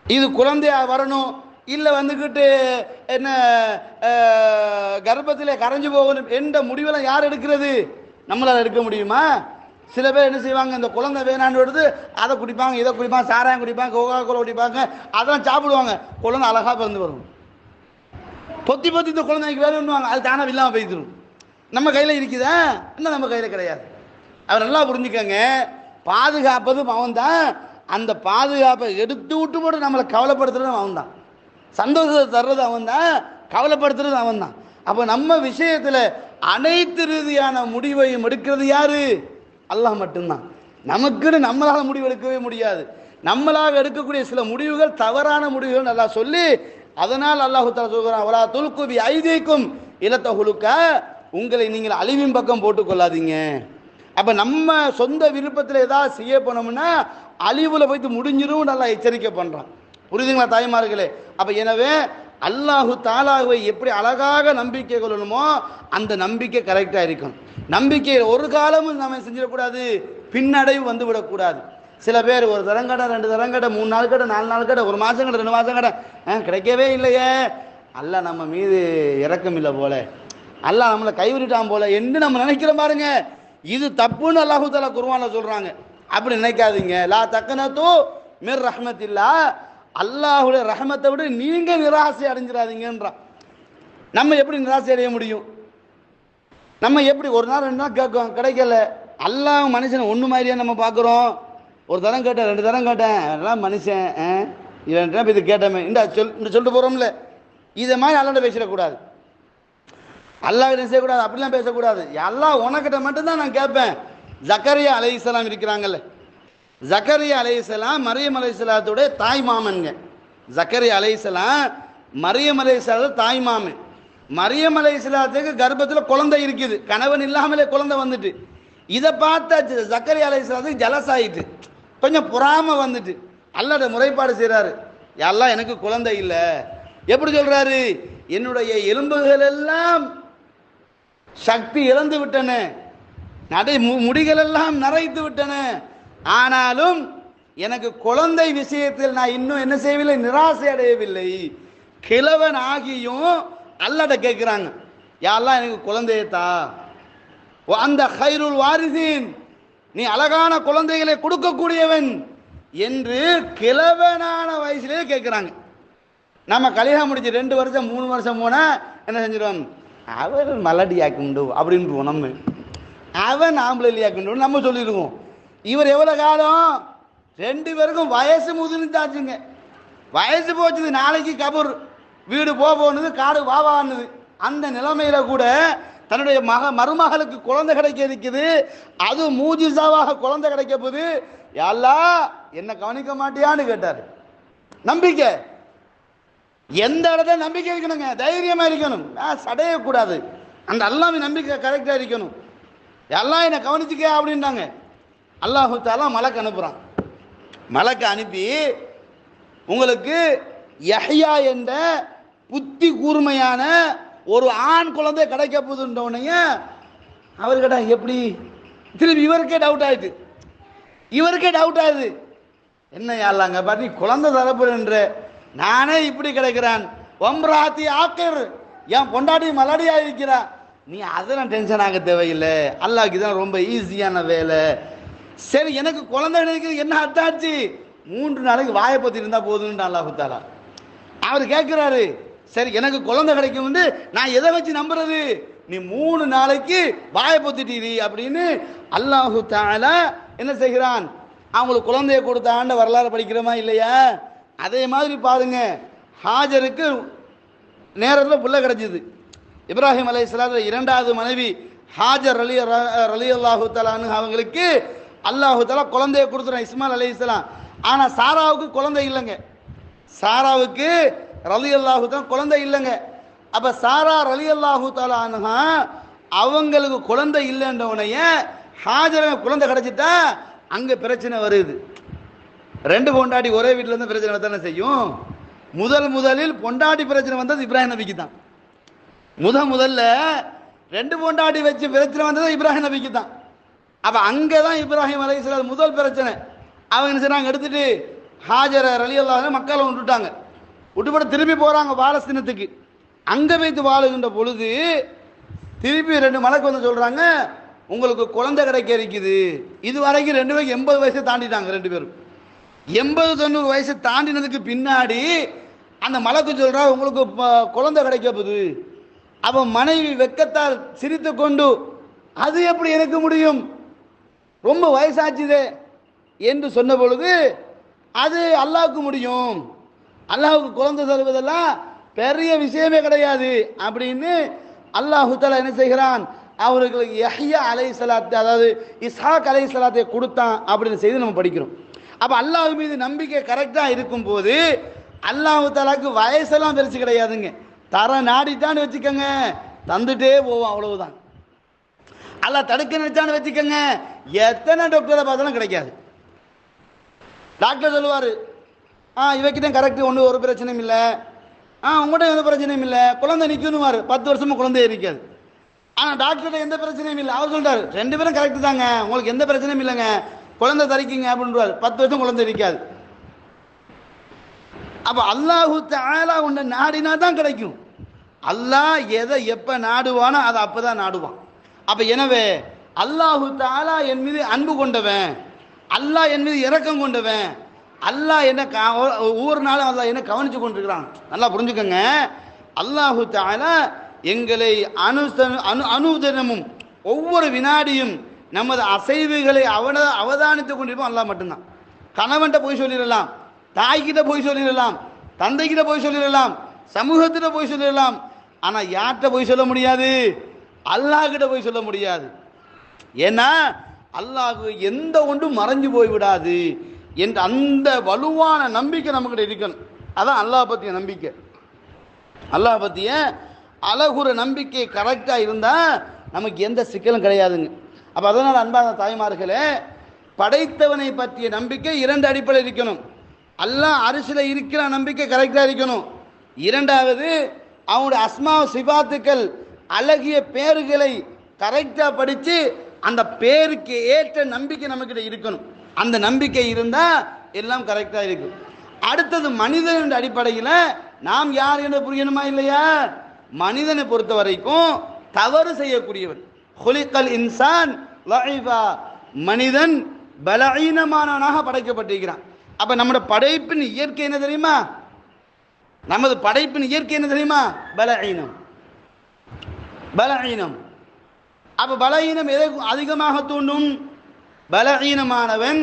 இது குழந்தையா வரணும், இல்லை வந்துக்கிட்டு என்ன கர்ப்பத்தில் கரைஞ்சு போகணும் என்ற முடிவெல்லாம் யார் எடுக்கிறது? நம்மளால் எடுக்க முடியுமா? சில பேர் என்ன செய்வாங்க, இந்த குழந்தை வேணான்னு எடுத்து அதை குடிப்பாங்க, இதை குடிப்பாங்க, சாராயம் குடிப்பாங்க, கோகா கோலா குடிப்பாங்க, அதெல்லாம் சாப்பிடுவாங்க. குழந்தை அழகாக பிறந்து வரும். பொத்தி பொத்தி இந்த குழந்தைக்கு வேணும்னுவாங்க, அது தானே இல்லாமல் போய்த்திரும். நம்ம கையில் இருக்குதா? இன்னும் நம்ம கையில் கிடையாது. அவர் நல்லா புரிஞ்சுக்கங்க, பாதுகாப்பதும் அவன் தான். அந்த பாதுகாப்பை எடுத்து விட்டு போட்டு நம்மளை கவலைப்படுத்துறதும் அவன் தான். சந்தோஷத்தை தர்றது அவன் தான், கவலைப்படுத்துறது அவன் தான். அப்போ நம்ம விஷயத்தில் அனைத்து ரீதியான முடிவையும் எடுக்கிறது யாரு? அல்லாஹ் மட்டும்தான். நமக்குன்னு நம்மளால் முடிவு எடுக்கவே முடியாது. நம்மளாக எடுக்கக்கூடிய சில முடிவுகள் தவறான முடிவுகள் நல்லா சொல்லி, அதனால் அல்லாஹு தஆலா சொல்கிறான், வலா துல்கு பி ஐதீக்கும் இலா தஹ்லுக, உங்களை நீங்கள் அழிவின் பக்கம் போட்டுக் கொள்ளாதீங்க. அப்போ நம்ம சொந்த விருப்பத்தில் ஏதாவது செய்ய போனோம்னா அழிவுல போய்த்து முடிஞ்சிடும், நல்லா எச்சரிக்கை பண்ணுறான். புரியுதுங்களா தாய்மார்களே? அப்போ எனவே அல்லாஹு தாலாவை எப்படி அழகாக நம்பிக்கை கொள்ளணுமோ அந்த நம்பிக்கை கரெக்டாக இருக்கும். நம்பிக்கை ஒரு காலமும் நம்ம செஞ்சிடக்கூடாது, பின்னடைவு வந்து விடக்கூடாது. சில பேர் ஒரு தரங்கடை, 2 தரங்கடை, 3 நாள் கடை, 4 நாள் கடை, 1 மாதம் கடை, 2 மாதம் கடை, கிடைக்கவே இல்லையே, அல்லாஹ் நம்ம மீது இரக்கம் இல்லை போல, அல்லாஹ் நம்மளை கைவிட்டான் போல என்று நம்ம நினைக்கிற பாருங்க. இது தப்புன்னு அல்லாஹு தஆலா குர்ஆன்ல சொல்றாங்க. அப்படி நினைக்காதீங்க. லா தக்னது மிர் ரஹ்மத்தில்லா, அல்லாஹ்வுடைய ரஹமத்தை விட நீங்க நிராசை அடைஞ்சிடாதீங்கன்றான். நம்ம எப்படி நிராசை அடைய முடியும்? நம்ம எப்படி ஒரு நாள் 2 நாள் கேட்கும், கிடைக்கல. அல்லாஹ் மனுஷனை ஒன்று மாதிரியா நம்ம பார்க்குறோம். ஒரு தரம் கேட்டேன், 2 தரம் கேட்டேன், அதெல்லாம் மனுஷன் இவன் இது கேட்டமே இந்த சொல்லிட்டு போகிறோம்ல, இதை மாதிரி அல்லாஹ்ட்ட பேசிடக்கூடாது, அல்லாஹ் என்ன செய்யக்கூடாது, அப்படிலாம் பேசக்கூடாது. அல்லாஹ் உனக்கிட்ட மட்டும்தான் நான் கேட்பேன். ஜக்கரியா அலைஹிஸ்ஸலாம் இருக்கிறாங்கல்ல, ஜக்கரியா அலைஹிஸ்ஸலாம் மரியம் அலைஹிஸ்ஸலாத்துடைய தாய் மாமன்ங்க. ஜக்கரியா அலைஹிஸ்ஸலாம் மரியம் அலைஹிஸ்ஸலாத்து தாய் மாமன். மரியம் அலைஹிஸ்ஸலாத்துக்கு கர்ப்பத்தில் குழந்தை இருக்குது, கணவன் இல்லாமலே குழந்தை வந்துட்டு. இதை பார்த்த ஜக்கரியா அலைஹிஸ்ஸலாத்துக்கு ஜலஸ் ஆயிட்டு, கொஞ்சம் பொறாம வந்துட்டு அல்லாஹ்ட முறைப்பாடு செய்கிறாரு. எல்லாம் எனக்கு குழந்தை இல்லை. எப்படி சொல்றாரு? என்னுடைய எலும்புகள் எல்லாம் சக்தி இழந்து விட்டன, முடிகள் எல்லாம் நரைத்து விட்டன, ஆனாலும் எனக்கு குழந்தை விஷயத்தில் நான் இன்னும் என்ன செய்யவில்லை, நிராசை அடையவில்லை. கிழவன் ஆகியும் அல்லாஹ்ட கேட்கிறாங்க, யாரெல்லாம் எனக்கு குழந்தையத்தா, அந்த ஹைருல் வாரிசீன், நீ அழகான குழந்தைகளை கொடுக்கக்கூடியவன் என்று கிழவனான வயசுலேயே கேட்குறாங்க. நம்ம கல்யாணம் முடிச்சு 2 வருஷம் 3 வருஷம் போனா என்ன செஞ்சிடும், அவர் மலடியாக்குண்டு அப்படின்ட்டு நம்ம, அவன் ஆம்பளையாக்குண்டு நம்ம சொல்லிடுவோம். இவர் எவ்வளோ காலம், 2 பேருக்கும் வயசு முதிர்ந்தாச்சுங்க. வயசு போச்சுது, நாளைக்கு கபூர் வீடு போனது, காடு வாவானது. அந்த நிலைமையில கூட தன்னுடைய மருமகளுக்கு குழந்தை கிடைக்க இருக்குது, அது மூஜிசாவாக குழந்தை கிடைக்க போது. அல்லாஹ் என்ன கவனிக்க மாட்டியான்னு கேட்டார். நம்பிக்கை, எந்த இடத்துல நம்பிக்கை இருக்கணுங்க, தைரியமா இருக்கணும், சடையக்கூடாது. அந்த அல்லாஹ்வின் நம்பிக்கை கரெக்டா இருக்கணும். எல்லாம் என்னை கவனிச்சுக்க அப்படின்ட்டாங்க. அல்லாஹு தஆலா மலக்கு அனுப்புறான். மலக்கு அனுப்பி உங்களுக்கு யஹ்யா என்ற புத்தி கூர்மையான ஒரு ஆண் குழந்தை கிடைக்க போதுன்றவுடைய அவர் கேட்டா எப்படி, திரும்பி இவருக்கே டவுட் ஆயிடுது. என்ன யாழ்லாங்க பாட்டி குழந்தை தரப்புன்ற, நானே இப்படி கிடைக்கிறான், ஒம்ராத்தி ஆக்கர், என் பொண்டாட்டி மலடியா இருக்கிறா, நீ அதெல்லாம் டென்ஷன் ஆக தேவையில்லை, அல்லாஹ்க்கு தான் ரொம்ப ஈஸியான வேலை. சரி எனக்கு குழந்தை கிடைக்கிறது என்ன அத்தாச்சு, 3 நாளைக்கு வாயை பத்தி இருந்தா போதுன்னு அல்லாஹ் தஆலா அவர் கேட்கிறாரு. சரி எனக்கு குழந்தை கிடைக்கும், நான் எதை வச்சு நம்புறது, நீ 3 நாளைக்கு வாயை பொத்திட்டீரி அப்படின்னு அல்லாஹு தஆலா என்ன செய்கிறான், அவங்களுக்கு குழந்தைய கொடுத்தாண்ட வரலாறு படிக்கிறோமா இல்லையா? அதே மாதிரி பாருங்க, ஹாஜருக்கு நேரத்தில் புள்ள கிடைச்சிது. இப்ராஹிம் அலைஹிஸ்ஸலாத்து 2வது மனைவி ஹாஜர் ரலியல்லாஹு தஆலா அவங்களுக்கு அல்லாஹு தஆலா குழந்தைய கொடுத்துறான், இஸ்மாயில் அலைஹிஸ்ஸலாம். ஆனால் சாராவுக்கு குழந்தை இல்லைங்க. சாராவுக்கு ரலியல்லாஹு தஆலா குழந்தை இல்லைங்க. அப்போ சாரா ரலியல்லாஹு தஆலா அன்ஹா அவங்களுக்கு குழந்தை இல்லைன்றவனைய ஹாஜர் குழந்தை கிடைச்சிட்டா அங்கே பிரச்சனை வருது. 2 பொண்டாட்டி ஒரே வீட்டில் இருந்து பிரச்சனை தானே செய்யும். முதலில் பொண்டாட்டி பிரச்சனை வந்தது இப்ராஹிம் நபிக்கு தான். முதல்ல 2 பொண்டாட்டி வச்சு பிரச்சனை வந்தது இப்ராஹிம் நபிக்கு தான். அப்போ அங்கே தான் இப்ராஹிம் அலைஹிஸ்ஸலாம் முதல் பிரச்சனை. அவங்க என்ன செய்றாங்க, எடுத்துட்டு ஹாஜர ரலியல்லாஹு மக்களை விட்டுட்டாங்க. விட்டுப்பட்டு திரும்பி போகிறாங்க பாலஸ்தீனத்துக்கு. அங்கே வைத்து வாழுகின்ற பொழுது திருப்பி 2 மலக்கு வந்து சொல்கிறாங்க, உங்களுக்கு குழந்தை கிடைக்க இருக்குது. இது வரைக்கும் 2 பேருக்கு 80 வயசை தாண்டிட்டாங்க. 2 பேரும் 80-90 வயசு தாண்டினதுக்கு பின்னாடி அந்த மலக்கு சொல்கிறா, உங்களுக்கு குழந்தை கிடைக்க போகுது. அவன் மனைவி வெக்கத்தால் சிரித்து கொண்டு, அது எப்படி எனக்கு முடியும், ரொம்ப வயசாச்சுதே என்று சொன்ன பொழுது, அது அல்லாஹ்வுக்கு முடியும், அல்லாஹ்வுக்கு குழந்தை தருவதெல்லாம் பெரிய விஷயமே கிடையாது அப்படின்னு அல்லாஹ் தஆலா என்ன செய்கிறான், அவர்களுக்கு யஹ்யா அலைஹிஸ்ஸலாத்து, அதாவது இஸ்ஹாக் அலைஹிஸ்ஸலாத்தை கொடுத்தான் அப்படின்னு செய்து நம்ம படிக்கிறோம். அப்போ அல்லாஹ் மீது நம்பிக்கை கரெக்டாக இருக்கும்போது அல்லாஹ் தஆலாக்கு வயசெல்லாம் பெருசு கிடையாதுங்க. தர நாடிட்டான்னு வச்சுக்கோங்க, தந்துட்டே போவோம், அவ்வளவுதான். அல்லாஹ் தடுக்க நினைச்சான்னு வச்சுக்கோங்க, எத்தனை டாக்டரை பார்த்தாலும் கிடைக்காது. டாக்டர் சொல்லுவார், இவக்கிட்ட கரெக்டு, ஒரு பிரச்சனையும் இல்லை, உங்கள்கிட்ட எந்த பிரச்சனையும் இல்லை, குழந்தை நிற்கணுவார், 10 வருஷமும் குழந்தைய இருக்காது. ஆனால் டாக்டர்கிட்ட எந்த பிரச்சனையும் இல்லை, அவர் சொல்றாரு 2 பேரும் கரெக்டு தாங்க, உங்களுக்கு எந்த பிரச்சனையும் இல்லைங்க, குழந்தை தரிக்கிங்க அப்படின்றார், 10 வருஷம் குழந்தை இருக்காது. அப்போ அல்லாஹு தஆலா உன்னை நாடினா தான் கிடைக்கும். அல்லாஹ் எதை எப்போ நாடுவானோ அதை அப்போ தான் நாடுவான். அப்போ எனவே அல்லாஹு தஆலா என் மீது அன்பு கொண்டவன், அல்லாஹ் என் மீது இரக்கம் கொண்டவன், அல்லாஹ் என்ன ஒவ்வொரு நாளும் அல்லாஹ் என்ன கவனித்து கொண்டிருக்கிறான். நல்லா புரிஞ்சுக்கோங்க, அல்லாஹு தஆலா எங்களை அனுதினமும் ஒவ்வொரு வினாடியும் நமது அசைவுகளை அவதானித்து கொண்டிருப்போம் அல்லாஹ் மட்டும்தான். கணவன்கிட்ட போய் சொல்லிடலாம், தாய்கிட்ட போய் சொல்லிடலாம், தந்தைக்கிட்ட போய் சொல்லிடலாம், சமூகத்திட்ட போய் சொல்லிடலாம், ஆனால் யார்கிட்ட போய் சொல்ல முடியாது, அல்லாஹ் கிட்ட போய் சொல்ல முடியாது. ஏன்னா அல்லாஹ் எந்த ஒன்றும் மறைஞ்சு போய்விடாது என்ற அந்த வலுவான நம்பிக்கை நமக்கிட்ட இருக்கணும். அதான் அல்லாஹ் பற்றிய நம்பிக்கை. அல்லாஹ் பற்றிய அழகுற நம்பிக்கை கரெக்டாக இருந்தால் நமக்கு எந்த சிக்கலும் கிடையாதுங்க. அப்போ அதனால் அன்பான தாய்மார்களே, படைத்தவனை பற்றிய நம்பிக்கை இரண்டு அடிப்படையில் இருக்கணும். அல்லாஹ் அரிசில இருக்கிற நம்பிக்கை கரெக்டாக இருக்கணும். இரண்டாவது, அவனுடைய அஸ்மா சிபாத்துக்கள் அழகிய பேர்களை கரெக்டாக படித்து அந்த பேருக்கு ஏற்ற நம்பிக்கை நமக்கிட்ட இருக்கணும். அந்த நம்பிக்கை இருந்தால் எல்லாம் கரெக்டாக இருக்கும். அடுத்தது மனிதன் அடிப்படையில் நாம் யார் என்று புரியணுமா இல்லையா? மனிதனை பொறுத்த வரைக்கும் தவறு செய்யக்கூடியவன். ஹுலிகல் இன்சான் லஈஃபா, மனிதன் பலஈனமானவனாக படைக்கப்பட்டிருக்கிறான். அப்ப நம்முடைய படைப்பின் இயற்கை என்ன தெரியுமா? நமது படைப்பின் இயற்கை என்ன தெரியுமா? பலஈனம். பலஈனம். அப்ப பலஈனம் எதை அதிகமாக தூண்டும்? பலஈனமானவன்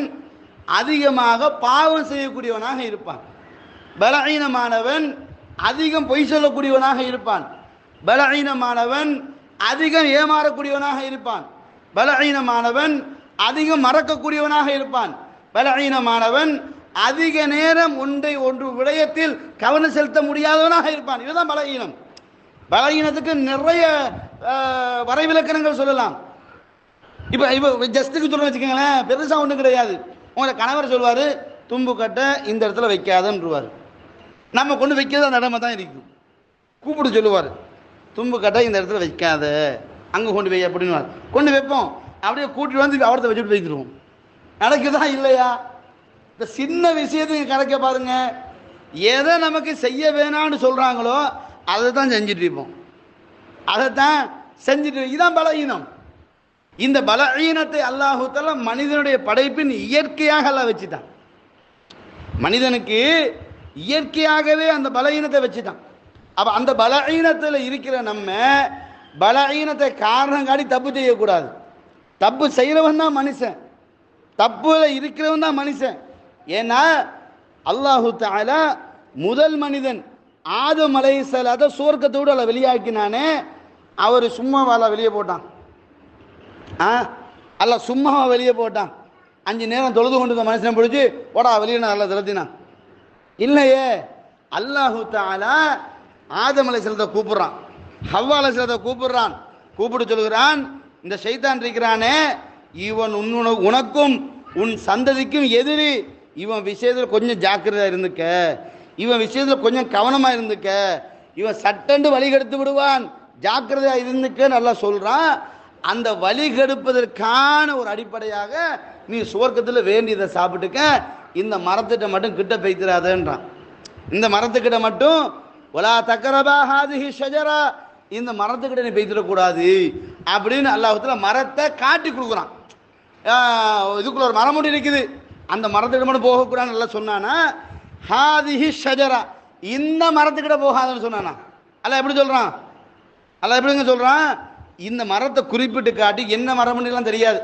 அதிகமாக பாவம் செய்யக்கூடியவனாக இருப்பான். பலஈனமானவன் அதிகம் பொய் சொல்லக்கூடியவனாக இருப்பான். பலஈனமானவன் அதிகம் ஏமாறக்கூடியவனாக இருப்பான். பலஈனமானவன் அதிகம் மறக்கக்கூடியவனாக இருப்பான். பலஈனமானவன் அதிக நேரம் ஒன்று விடயத்தில் கவனம் செலுத்த முடியாதவனாக இருப்பான். இதுதான் பலஈனம். பலஈனத்துக்கு நிறைய வரைவிலக்கணங்கள் சொல்லலாம். இப்போ ஜஸ்ட்டுக்கு சொல்ல வச்சுக்கோங்களேன், பெருசாக ஒன்றும் கிடையாது. உங்களை கணவர் சொல்வார், தும்பு கட்டை இந்த இடத்துல வைக்காதன்றுவார். நம்ம கொண்டு வைக்கிறது அந்த இடமா தான் இருக்கும். கூப்பிட்டு சொல்லுவார், தும்பு கட்டை இந்த இடத்துல வைக்காத, அங்கே கொண்டு வை அப்படின்னு கொண்டு வைப்போம். அப்படியே கூட்டிட்டு வந்து அவரத்தை வச்சுட்டு வைத்துருவோம். நடக்குதா இல்லையா? இந்த சின்ன விஷயத்துக்கு கணக்க பாருங்க. எதை நமக்கு செய்ய வேணான்னு சொல்கிறாங்களோ அதை தான் செஞ்சுட்டு இருப்போம். அதைத்தான் செஞ்சுட்டு. இதுதான் பலவீனம். இந்த பலவீனத்தை அல்லாஹு தஆலா மனிதனுடைய படைப்பின் இயற்கையாக எல்லாம் வச்சுட்டான். மனிதனுக்கு இயற்கையாகவே அந்த பலவீனத்தை வச்சுட்டான். அப்போ அந்த பலவீனத்தில் இருக்கிற நம்ம பலவீனத்தை காரணம் காட்டி தப்பு செய்யக்கூடாது. தப்பு செய்கிறவன் தான் மனுஷன், தப்புல இருக்கிறவன் தான் மனுஷன். ஏன்னா அல்லாஹு தஆலா முதல் மனிதன் ஆதம் அலைஹிஸ்ஸலாத்தை சுவர்க்கத்தோடு அல்ல வெளியாக்கினானே, அவர் சும்மாவால வெளியே போட்டான். அல்ல சும்மாவா வெளியே போட்டான்? 5 நேரம் தொழுது கொண்டு இருந்த மனுஷனை பிடிச்சி ஓடா வெளியே நல்லா திரத்தினான் இல்லையே. அல்லாஹு தஆலா ஆதம் அலைஹிஸ்ஸலாத்தை கூப்பிடுறான், ஹவ்வா அலைஹிஸ்ஸலாத்தை கூப்பிடுறான். கூப்பிட்டு சொல்கிறான், இந்த ஷைத்தான் இருக்கிறானே, இவன் உனக்கும் உன் சந்ததிக்கும் எதிரி. இவன் விஷயத்தில் கொஞ்சம் ஜாக்கிரதையாக இருந்துக்க, இவன் விஷயத்தில் கொஞ்சம் கவனமாக இருந்துக்க, இவன் சட்டண்டு வழி கெடுத்து விடுவான், ஜாக்கிரதையாக இருந்துக்க நல்லா சொல்கிறான். அந்த வழி கெடுப்பதற்கான ஒரு அடிப்படையாக நீ சுவர்க்கத்தில் வேண்டியதை சாப்பிட்டுக்க, இந்த மரத்திட்ட மட்டும் கிட்ட பெய்திராதன்றான். இந்த மரத்துக்கிட்ட மட்டும் ஒலா தக்கரபா ஹாதிஹி ஷஜரா, இந்த மரத்துக்கிட்ட நீ பெய்திடக்கூடாது அப்படின்னு அல்லாஹ்வுத்தாலா மரத்தை காட்டி கொடுக்குறான். இதுக்குள்ள ஒரு மரம் ஒன்று இருக்குது, அந்த மரத்துக்கிட்ட மட்டும் போகக்கூடாதுன்னு நல்லா சொன்னானா. ஹாதிஹி ஷஜரா, இந்த மரத்துக்கிட்ட போகாதுன்னு சொன்னானா. அல்ல எப்படி சொல்கிறான்? அல்ல எப்படிங்க சொல்கிறான்? இந்த மரத்தை குறிப்பிட்டு காட்டி என்ன மரம்னுலாம் தெரியாது,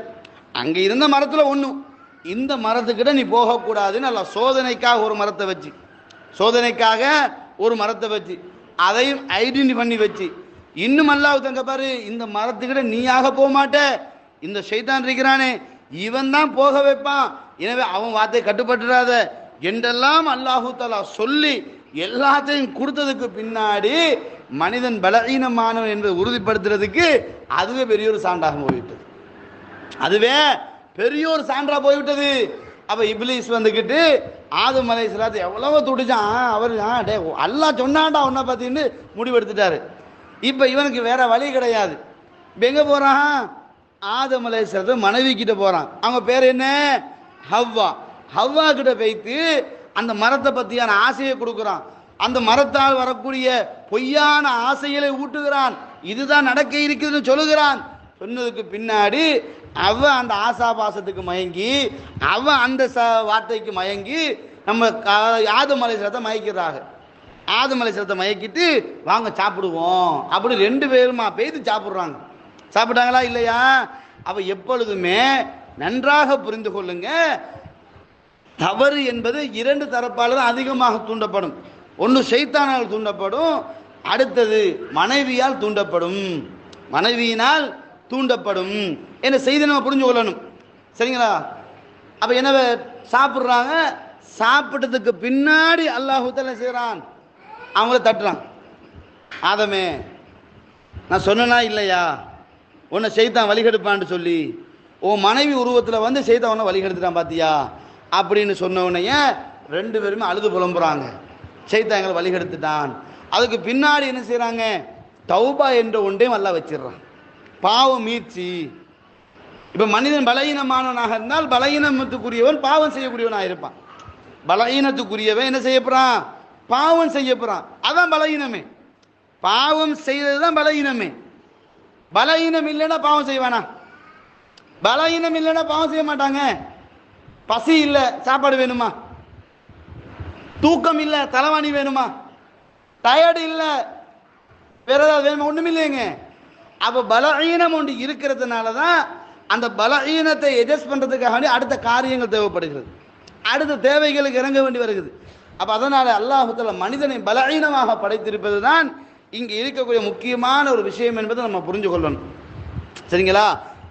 அங்கே இருந்த மரத்தில் ஒன்று, இந்த மரத்துக்கிட்ட நீ போகக்கூடாதுன்னு அல்ல சோதனைக்காக ஒரு மரத்தை வச்சு, சோதனைக்காக ஒரு மரத்தை வச்சு அதையும் ஐடென்டி பண்ணி வச்சு, இன்னும் அல்லாஹ் தங்க பாரு, இந்த மரத்துக்கிட்ட நீயாக போக மாட்ட, இந்த ஷைத்தான் இருக்கிறானே இவன் தான் போக வைப்பான், எனவே அவன் வார்த்தையை கட்டுப்பட்டுறாத என்றெல்லாம் அல்லாஹு தஆலா சொல்லி எல்லாத்தையும் கொடுத்ததுக்கு பின்னாடி மனிதன் பலவீனமானவன் என்று உறுதிப்படுத்துறதுக்கு அதுவே பெரிய ஒரு சான்றாக போய்விட்டது. அதுவே பெரிய ஒரு சான்றா போய்விட்டது. அப்போ இப்லீஸ் வந்துக்கிட்டு ஆதம் அலைஹிஸ்ஸலாத்தை எவ்வளவோ துடிச்சான். அவர் அல்லாஹ் சொன்னான்டா உன்னை பார்த்தின்னு முடிவெடுத்துட்டாரு. இப்போ இவனுக்கு வேற வழி கிடையாது. இப்போ எங்கே போகிறான்? ஆதம் அலைஹிஸ்ஸலாத்தை மனைவி கிட்ட போகிறான். அவங்க பேர் என்ன? ஹவ்வா. ஹவ்வா கிட்ட போய்த்து அந்த மரத்தை பற்றியான ஆசையை கொடுக்குறான். அந்த மரத்தால் வரக்கூடிய பொய்யான ஆசைகளை ஊட்டுகிறான். இதுதான் நடக்க இருக்குதுன்னு சொல்லுகிறான். சொன்னதுக்கு பின்னாடி அவன் அந்த ஆசாபாசத்துக்கு மயங்கி, அவன் அந்த வார்த்தைக்கு மயங்கி நம்ம ஆதம் அலைஹிஸ்ஸலாத்தை மயக்கிறாங்க. ஆதம் அலைஹிஸ்ஸலாத்தை மயக்கிட்டு வாங்க சாப்பிடுவோம் அப்படி 2 பேருமா பேய்த்து சாப்பிட்றாங்க. சாப்பிட்டாங்களா இல்லையா? அப்போ எப்பொழுதுமே நன்றாக புரிந்து கொள்ளுங்க, தவறு என்பது 2 தரப்பால் தான் அதிகமாக தூண்டப்படும். ஒன்று ஷைத்தானால் தூண்டப்படும், அடுத்தது மனைவியால் தூண்டப்படும். மனைவியினால் தூண்டப்படும் என்ற செய்தி நம்ம புரிஞ்சு கொள்ளணும். சரிங்களா? அப்போ என்ன சாப்பிட்றாங்க, சாப்பிட்டதுக்கு பின்னாடி அல்லாஹ் தஆலா செய்கிறான், அவங்கள தட்டுறான். ஆதமே, நான் சொன்னனா இல்லையா உன்னை ஷைத்தான் வழிகெடுப்பான்னு சொல்லி, உன் மனைவி உருவத்தில் வந்து ஷைத்தான் உன்னை வழிகெடுத்துட்டான் பார்த்தியா அப்படின்னு சொன்ன உடனே ரெண்டு பேருமே அழுது புலம்புறாங்க, ஷைத்தான் எங்களை வழிகெடுத்துட்டான். அதுக்கு பின்னாடி என்ன செய்கிறாங்க, தௌபா என்ற ஒன்றையும் அல்லாஹ் வச்சிடுறான், பாவம் மீட்சி. இப்போ மனிதன் பலகீனமானவனாக இருந்தால் பலகீனத்துக்குரியவன் பாவம் செய்யக்கூடியவனாக இருப்பான். பலகீனத்துக்குரியவன் என்ன செய்யப்படுறான், பாவம் செய்யப்படுறான். அதான் பலகீனமே, பாவம் செய்தது தான் பலகீனமே. பலகீனம் இல்லைன்னா பாவம் செய்வானா? பலகீனம் இல்லைன்னா பாவம் செய்ய மாட்டாங்க. பசி இல்லை, சாப்பாடு வேணுமா? தூக்கம் இல்லை, தலைவாணி வேணுமா? டயர்டு இல்லை, வேற ஏதாவது வேணுமா? ஒன்றும் இல்லைங்க. அப்போ பலகீனம் ஒன்று இருக்கிறதுனால தான் அந்த பலகீனத்தை எட்ஜஸ்ட் பண்ணுறதுக்காக அடுத்த காரியங்கள் தேவைப்படுகிறது, அடுத்த தேவைகளுக்கு இறங்க வேண்டி வருகிறது. அப்போ அதனால் அல்லாஹ் தஆலா மனிதனை பலகீனமாக படைத்திருப்பது தான் இங்கே இருக்கக்கூடிய முக்கியமான ஒரு விஷயம் என்பதை நம்ம புரிஞ்சு கொள்ளணும். சரிங்களா?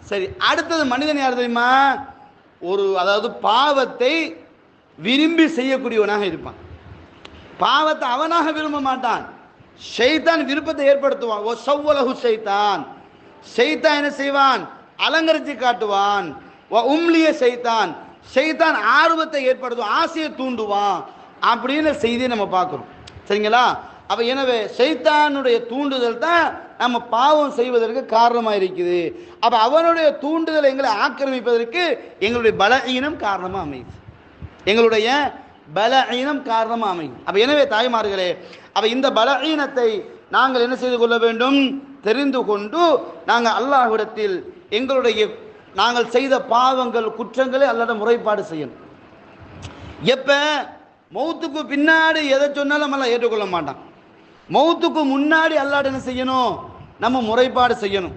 சரி, அடுத்தது மனிதன் யார் தெரியுமா? அதாவது பாவத்தை விரும்பி செய்யக்கூடியவனாக இருப்பான். பாவத்தை அவனாக விரும்ப மாட்டான், ஷைத்தான் விருப்பத்தை ஏற்படுத்துவான். ஓ சவ்வலஹு ஷைத்தான், ஷைத்தான் என்ன செய்வான், அலங்கரித்து காட்டுவான். உம்லிய ஷைத்தான், ஷைத்தான் ஆர்வத்தை ஏற்படுத்துவான், ஆசையை தூண்டுவான் அப்படின்னு செய்தியை நம்ம பார்க்குறோம். சரிங்களா? அப்போ எனவே ஷைத்தானுடைய தூண்டுதல் தான் நம்ம பாவம் செய்வதற்கு காரணமாக இருக்குது. அப்போ அவனுடைய தூண்டுதல் எங்களை ஆக்கிரமிப்பதற்கு எங்களுடைய பலகீனம் காரணமாக அமையுது, எங்களுடைய பலகீனம் காரணமாக அமையும். அப்போ எனவே தாய்மார்களே, அப்போ இந்த பலகீனத்தை நாங்கள் என்ன செய்து கொள்ள வேண்டும், தெரிந்து கொண்டு நாங்கள் அல்லாஹ்விடத்தில் எங்களுடைய நாங்கள் செய்த பாவங்கள் குற்றங்களை அல்லாஹ்விடம் முறைப்பாடு செய்யணும். எப்போ மௌத்துக்கு பின்னாடி எதை சொன்னாலும் அல்லாஹ் ஏற்றுக்கொள்ள மாட்டான். மௌத்துக்கு முன்னாடி அல்லாஹ்விடம் என்ன செய்யணும், நம்ம முறைப்பாடு செய்யணும்.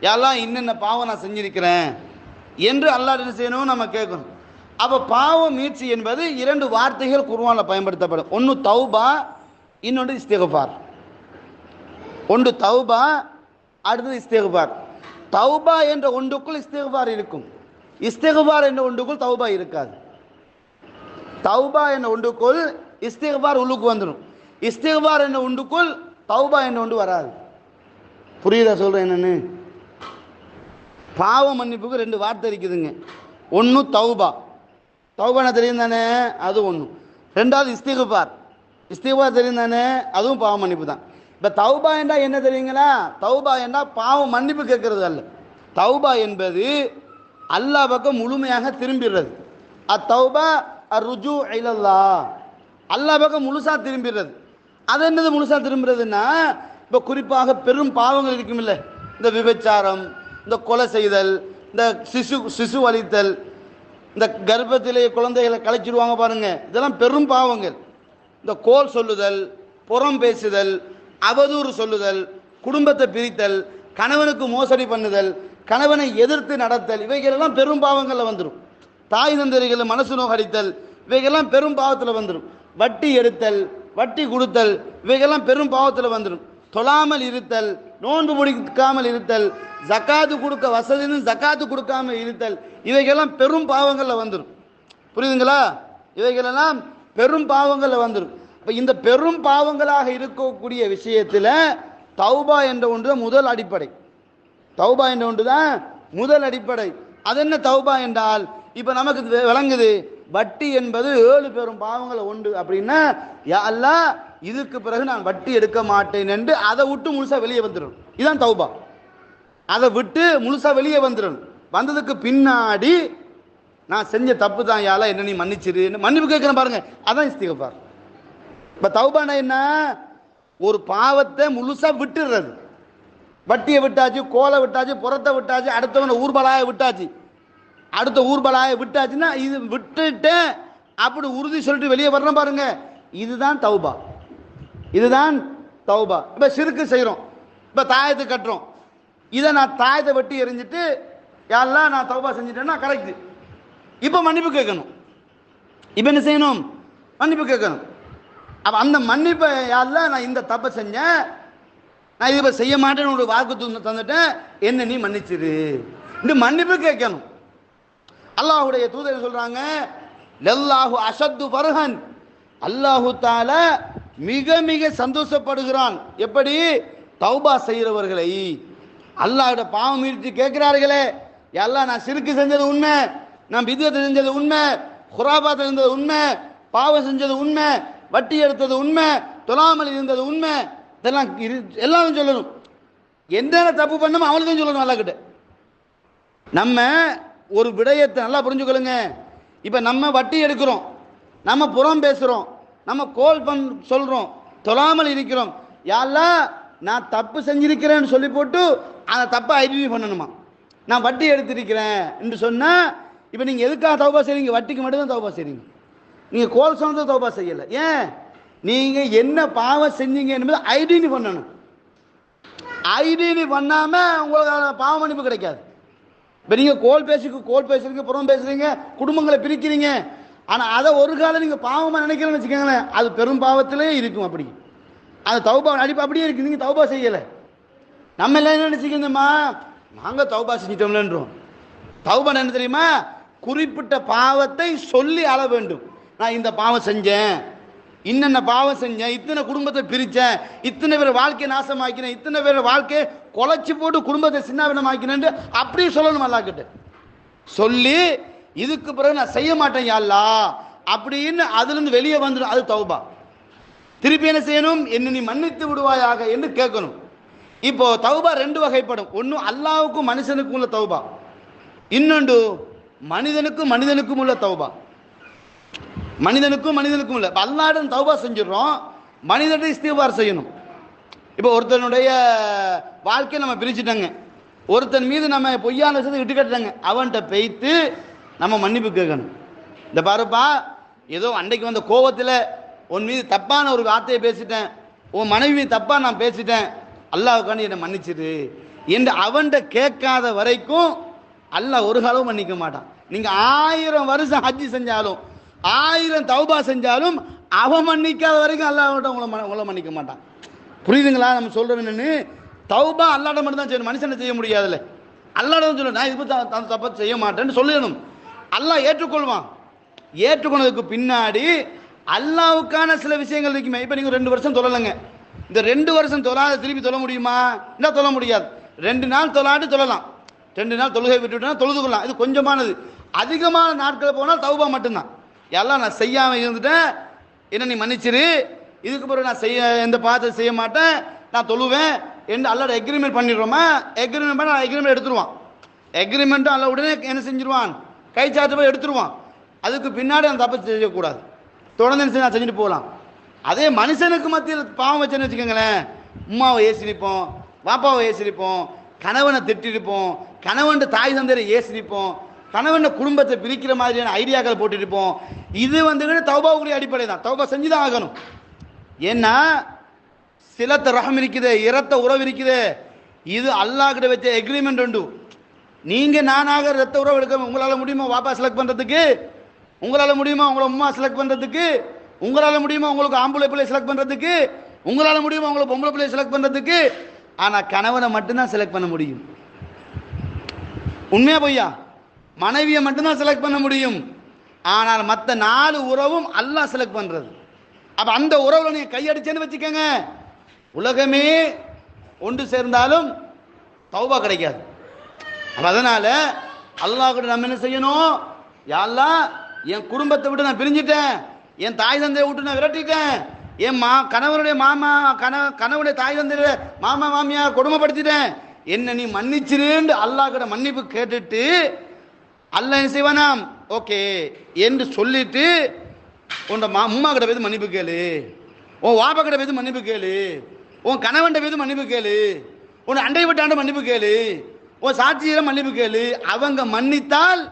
யாரெல்லாம் இன்னென்ன பாவம் நான் செஞ்சிருக்கிறேன் என்று அல்லாஹ்விடம் என்ன செய்யணும், நம்ம கேட்கணும். அப்போ பாவம் மீட்சி என்பது இரண்டு வார்த்தைகள் குர்ஆனில் பயன்படுத்தப்படும். ஒன்று தௌபா, இன்னொன்று இஸ்திக்ஃபார். ஒன்று தௌபா, அடுத்தது இஸ்திக்ஃபார். தௌபா என்ற ஒன்றுக்குள் இஸ்திக்ஃபார் இருக்கும், இஸ்திக்ஃபார் என்ற ஒன்றுக்குள் தௌபா இருக்காது. தௌபா என்ற ஒன்றுக்குள் இஸ்திக்ஃபார் உள்ளுக்கு வந்துடும், இஸ்திக்ஃபார் என்ற ஒன்றுக்குள் தௌபா என்ற ஒன்று வராது. புரியுதா சொல்கிறேன் என்னன்னு? பாவ மன்னிப்புக்கு ரெண்டு வார்த்தை இருக்குதுங்க. ஒன்று தௌபா, தௌபானா தெரியும் தானே, அது ஒன்று. ரெண்டாவது இஸ்திக்ஃபார், இஸ்திக்ஃபார் தெரியும் தானே, அதுவும் பாவ மன்னிப்பு தான். இப்போ தௌபா என்றால் என்ன தெரியுங்களா? தௌபா என்றால் பாவம் மன்னிப்பு கேட்கறது அல்ல. தௌபா என்பது அல்லாஹ் பக்கம் முழுமையாக திரும்பிடுறது. அத்தௌபா அர்ருஜூ இலல்லாஹ், அல்லாஹ் பக்கம் முழுசா திரும்பிடுறது. அது என்னது முழுசா திரும்புறதுன்னா, இப்போ குறிப்பாக பெரும் பாவங்கள் இருக்கும் இல்லை, இந்த விபச்சாரம், இந்த கொலை செய்தல், இந்த சிசு அழித்தல், இந்த கர்ப்பத்திலே குழந்தைகளை கலைச்சிடுவாங்க பாருங்க, இதெல்லாம் பெரும் பாவங்கள். இந்த கோல் சொல்லுதல், புறம் பேசுதல், அவதூறு சொல்லுதல், குடும்பத்தை பிரித்தல், கணவனுக்கு மோசடி பண்ணுதல், கணவனை எதிர்த்து நடத்தல், இவைகளெல்லாம் பெரும் பாவங்களில் வந்துடும். தாய் தந்தைகளை மனசு நோகடித்தல், இவைகள்லாம் பெரும் பாவத்தில் வந்துடும். வட்டி எடுத்தல், வட்டி கொடுத்தல், இவைகள்லாம் பெரும் பாவத்தில் வந்துடும். தொழாமல் இருத்தல், நோன்பு முடிக்காமல் இருத்தல், ஜக்காத்து கொடுக்க வசதின்னு ஜக்காத்து கொடுக்காமல் இருத்தல், இவைகள்லாம் பெரும் பாவங்களில் வந்துடும். புரியுதுங்களா? இவைகளெல்லாம் பெரும் பாவங்களில் வந்துடும். இப்போ இந்த பெரும் பாவங்களாக இருக்கக்கூடிய விஷயத்தில் தௌபா என்ற ஒன்று தான் முதல் அடிப்படை. தௌபா என்ற ஒன்று தான் முதல் அடிப்படை. அது என்ன தௌபா என்றால், இப்போ நமக்கு விளங்குது, வட்டி என்பது 7 பெரும் பாவங்களை உண்டு அப்படின்னா, யா அல்லாஹ் இதுக்கு பிறகு நான் வட்டி எடுக்க மாட்டேன் என்று அதை விட்டு முழுசா வெளியே வந்துடும். இதுதான் தௌபா. அதை விட்டு முழுசா வெளியே வந்துடும். வந்ததுக்கு பின்னாடி நான் செஞ்ச தப்பு தான், யா அல்லாஹ் என்ன நீ மன்னிச்சிரு, மன்னிப்பு கேட்கிறேன் பாருங்க, அதான் இஸ்திக்ஃபார். இப்போ தௌபானா என்ன? ஒரு பாவத்தை முழுசா விட்டுடுறது. வட்டியை விட்டாச்சு, கோலை விட்டாச்சு, புறத்தை விட்டாச்சு, அடுத்தவனை ஊர்பலாய விட்டாச்சு, அடுத்த ஊர்பலாய விட்டாச்சுன்னா இது விட்டுட்டேன் அப்படி உறுதி சொல்லிட்டு வெளியே வரணும் பாருங்க, இதுதான் தௌபா. இதுதான் தௌபா. இப்போ சிறுக்கு செய்கிறோம், இப்போ தாயத்தை கட்டுறோம், இதை நான் தாயத்தை வெட்டி எறிஞ்சிட்டு யாரெல்லாம் நான் தௌபா செஞ்சுட்டேன்னா கரெக்டு. இப்போ மன்னிப்பு கேட்கணும். இப்போ என்ன செய்யணும்? மன்னிப்பு கேட்கணும். அப்போ அந்த மன்னிப்பை யாரெல்லாம் நான் இந்த தப்பை செஞ்சேன், நான் இதை செய்ய மாட்டேன்னு ஒரு வாக்கு தந்துட்டேன், என்ன நீ மன்னிச்சிரு, இந்த மன்னிப்பு கேட்கணும். அல்லாஹ்வுடைய தூதர் சொல்றாங்க, லல்லாஹு அஷத்து ஃபர்ஹன், அல்லாஹு தஆலா மிக மிக சந்தோஷப்படுகிறான். எப்படி? தௌபா செய்கிறவர்களை. அல்லாஹ்விட பாவம் மீறிட்டு கேட்கிறார்களே, அல்லாஹ் நான் சிறுக்கு செஞ்சது உண்மை, நான் பித்அத் செஞ்சது உண்மை, குராபாத் இருந்தது உண்மை, பாவம் செஞ்சது உண்மை, வட்டி எடுத்தது உண்மை, தொழாமல் இருந்தது உண்மை, இதெல்லாம் எல்லாரும் சொல்லணும். என்னென்ன தப்பு பண்ணணும் அவனுக்கும் சொல்லணும் அல்லாஹ் கிட்ட. நம்ம ஒரு விடயத்தை நல்லா புரிஞ்சுக்கொள்ளுங்க. இப்போ நம்ம வட்டி எடுக்கிறோம், நம்ம புறம் பேசுகிறோம், நம்ம கோல் சொல்கிறோம், தொழாமல் இருக்கிறோம். யாரெல்லாம் நான் தப்பு செஞ்சிருக்கிறேன்னு சொல்லி போட்டு அந்த தப்பை ஐடென்டிஃபை பண்ணணுமா? நான் வட்டி எடுத்திருக்கிறேன் என்று சொன்னால், இப்போ நீங்கள் எதுக்காக தௌபா செய்றீங்க? வட்டிக்கு மட்டும்தான் தௌபா செய்றீங்க. நீங்கள் கோல் சொன்னது தௌபா செய்யலை. ஏன்? நீங்கள் என்ன பாவம் செஞ்சீங்க என்பதை ஐடென்டிஃபை பண்ணணும். ஐடென்டிஃபை பண்ணாமல் உங்களுக்கு பாவ மன்னிப்பு கிடைக்காது. இப்போ நீங்கள் கோல் பேசுறீங்க, புறம் பேசுறீங்க, குடும்பங்களை பிரிக்கிறீங்க. ஆனால் அதை ஒரு காலம் நீங்கள் பாவமாக நினைக்கிறேன்னு வச்சுக்கோங்களேன், அது பெரும் பாவத்திலே இருக்கும். அப்படி அந்த தௌபா அடிப்பு அப்படியே இருக்கு. நீங்கள் தௌபா செய்யலை. நம்ம எல்லாம் என்ன நினச்சிக்கிறோம்மா, நாங்கள் தௌபா செஞ்சிட்டோம்லன்றோம். தௌபா என்ன தெரியுமா? குறிப்பிட்ட பாவத்தை சொல்லி அள வேண்டும். நான் இந்த பாவம் செஞ்சேன், இன்னென்ன பாவம் செஞ்சேன், இத்தனை குடும்பத்தை பிரித்தேன், இத்தனை பேர் வாழ்க்கையை நாசமாக்கினேன், இத்தனை பேர் வாழ்க்கையை குலைச்சி போட்டு குடும்பத்தை சின்னாபின்னமாக்கினேன் அப்படியே சொல்லணும். அல்லாஹ் கிட்ட சொல்லி இதுக்கு பிறகு நான் செய்ய மாட்டேன் யா அல்லாஹ் அப்படின்னு அதிலிருந்து வெளியே வந்துடும். அது தௌபா. திருப்பி என்ன செய்யணும்? என்ன நீ மன்னித்து விடுவாயாக என்று கேட்கணும். இப்போ தௌபா ரெண்டு வகைப்படும். ஒன்று அல்லாஹ்வுக்கும் மனுஷனுக்கும் உள்ள தௌபா, இன்னொன்று மனிதனுக்கும் உள்ள தௌபா. மனிதனுக்கும் இல்லை. அல்லாஹ்விடம் தௌபா செஞ்சிடறோம், மனிதனுடைய இஸ்திக்பார் செய்யணும். இப்போ ஒருத்தனுடைய வாழ்க்கையை நம்ம பிரிச்சுட்டாங்க, ஒருத்தன் மீது நம்ம பொய்யான விஷயத்தை விட்டு கட்டுறாங்க, அவன்கிட்ட பெய்த்து நம்ம மன்னிப்பு கேட்கணும். இந்த பாருப்பா, ஏதோ அன்றைக்கு வந்த கோபத்தில் உன் மீது தப்பான ஒரு வார்த்தையை பேசிட்டேன், உன் மனைவி தப்பாக நான் பேசிட்டேன், அல்லாஹ்வுக்காண்டி என்னை மன்னிச்சிரு என்று அவன்கிட்ட கேட்காத வரைக்கும் அல்லாஹ் ஒரு காலம் மன்னிக்க மாட்டான். நீங்கள் 1000 வருஷம் ஹஜ்ஜி செஞ்சாலும் 1000 தௌபா செஞ்சாலும் அவன் மன்னிக்காத வரைக்கும் அல்லாஹ்விட்ட உங்களை மன்னிக்க மாட்டான். புரியுதுங்களா? நம்ம சொல்றது என்னன்னு, தௌபா அல்லாஹ்விட மட்டும் தான் செய்யணும், மனுஷனை செய்ய முடியாதுல்ல. அல்லாஹ்விட சொல்லணும், நான் இது தப்பா செய்ய மாட்டேன்னு சொல்லணும். அல்லாஹ் ஏற்றுக்கொள்வான். ஏற்றுக்கொண்டதுக்கு பின்னாடி அல்லாஹ்வுக்கான சில விஷயங்கள் இருக்குமே. இப்போ நீங்கள் 2 வருஷம் தொழலைங்க, இந்த 2 வருஷம் தொழாத திருப்பி தொழ முடியுமா? என்ன தொழ முடியாது. 2 நாள் தொழாட்டு தொழலாம், 2 நாள் தொழுகை விட்டுவிட்டா தொழுதுக்கலாம், இது கொஞ்சமானது. அதிகமான நாட்கள் போனால் தௌபா மட்டும்தான். எல்லாம் நான் செய்யாமல் இருந்துட்டேன், என்ன நீ மன்னிச்சிரு, இதுக்கு பிறகு நான் எந்த பாவத்தை செய்ய மாட்டேன், நான் தொழுவேன் என்று அல்லாஹ் எக்ரிமெண்ட் பண்ணிடுறோமா? எக்ரிமெண்ட் பண்ண எக்ரிமெண்ட் எடுத்துருவான். எக்ரிமெண்ட்டும் அல்ல உடனே என்ன செஞ்சிருவான்? கை சாத்து போய் எடுத்துருவான். அதுக்கு பின்னாடி அந்த தப்பு செய்யக்கூடாது, தொடர்ந்து நான் செஞ்சுட்டு போகலாம். அதே மனுஷனுக்கு மத்தியில் பாவம் வச்சேன்னு வச்சுக்கோங்களேன், உமாவை ஏசிரிப்போம், பாப்பாவை ஏசிரிப்போம், கணவனை திட்டிருப்போம், கணவன் தாய் தந்தையை ஏசிரிப்போம், கணவன் குடும்பத்தை பிரிக்கிற மாதிரியான ஐடியாக்கள் போட்டுருப்போம். இது தௌபாவுடைய அடிப்படை தான். தௌபா செஞ்சு தான் ஆகணும். ஏன்னா சிலத்த ரஹம் இருக்குது, இரத்த உறவு இருக்குது, இது அல்லாஹ் கிட்ட வச்ச எக்ரிமெண்ட் உண்டு. நீங்கள் நானாக ரத்த உறவு எடுக்க உங்களால் முடியுமா? வாப்பா செலக்ட் பண்ணுறதுக்கு உங்களால் முடியுமா? உங்களை அம்மா செலக்ட் பண்ணுறதுக்கு உங்களால் முடியுமா? உங்களுக்கு ஆம்பளை பிள்ளை செலக்ட் பண்ணுறதுக்கு உங்களால் முடியுமா? உங்களை பொம்பளை பிள்ளை செலக்ட் பண்ணுறதுக்கு? ஆனால் கணவனை மட்டும்தான் செலக்ட் பண்ண முடியும். உண்மையா பொய்யா? மனைவியை மட்டும்தான் செலக்ட் பண்ண முடியும். ஆனால் மற்ற 4 உறவும் அல்லாஹ் செலக்ட் பண்ணுறது. அப்போ அந்த உறவில் நீங்கள் கையடிச்சேன்னு வச்சுக்கோங்க, உலகமே ஒன்று சேர்ந்தாலும் தௌபா கிடைக்காது. அப்போ அதனால் அல்லாஹ் கிட்ட நம்ம என்ன செய்யணும்? யா அல்லாஹ், என் குடும்பத்தை விட்டு நான் பிரிஞ்சிட்டேன், என் தாய் தந்தையை விட்டு நான் விரட்டிட்டேன், என் கணவனுடைய கணவனுடைய தாய் தந்தைய மாமா மாமியார் கொடுமைப்படுத்திட்டேன், என்ன நீ மன்னிச்சிருன்னு அல்லாஹ் கிட்ட மன்னிப்பு கேட்டுட்டு அல்லாஹ் என்ன செய்வானாம்? ஓகே என்று சொல்லிட்டு உன் அம்மா கிட்ட போய் மன்னிப்பு கேளு, உன் வாப்பா கிட்ட போய் மன்னிப்பு கேளு, உன் கணவன் போய் மன்னிப்பு கேளு, உன் அண்டை விட்டாண்ட மன்னிப்பு கேளு, உன் சாட்சியில மன்னிப்பு கேளு. அவங்க மன்னித்தால்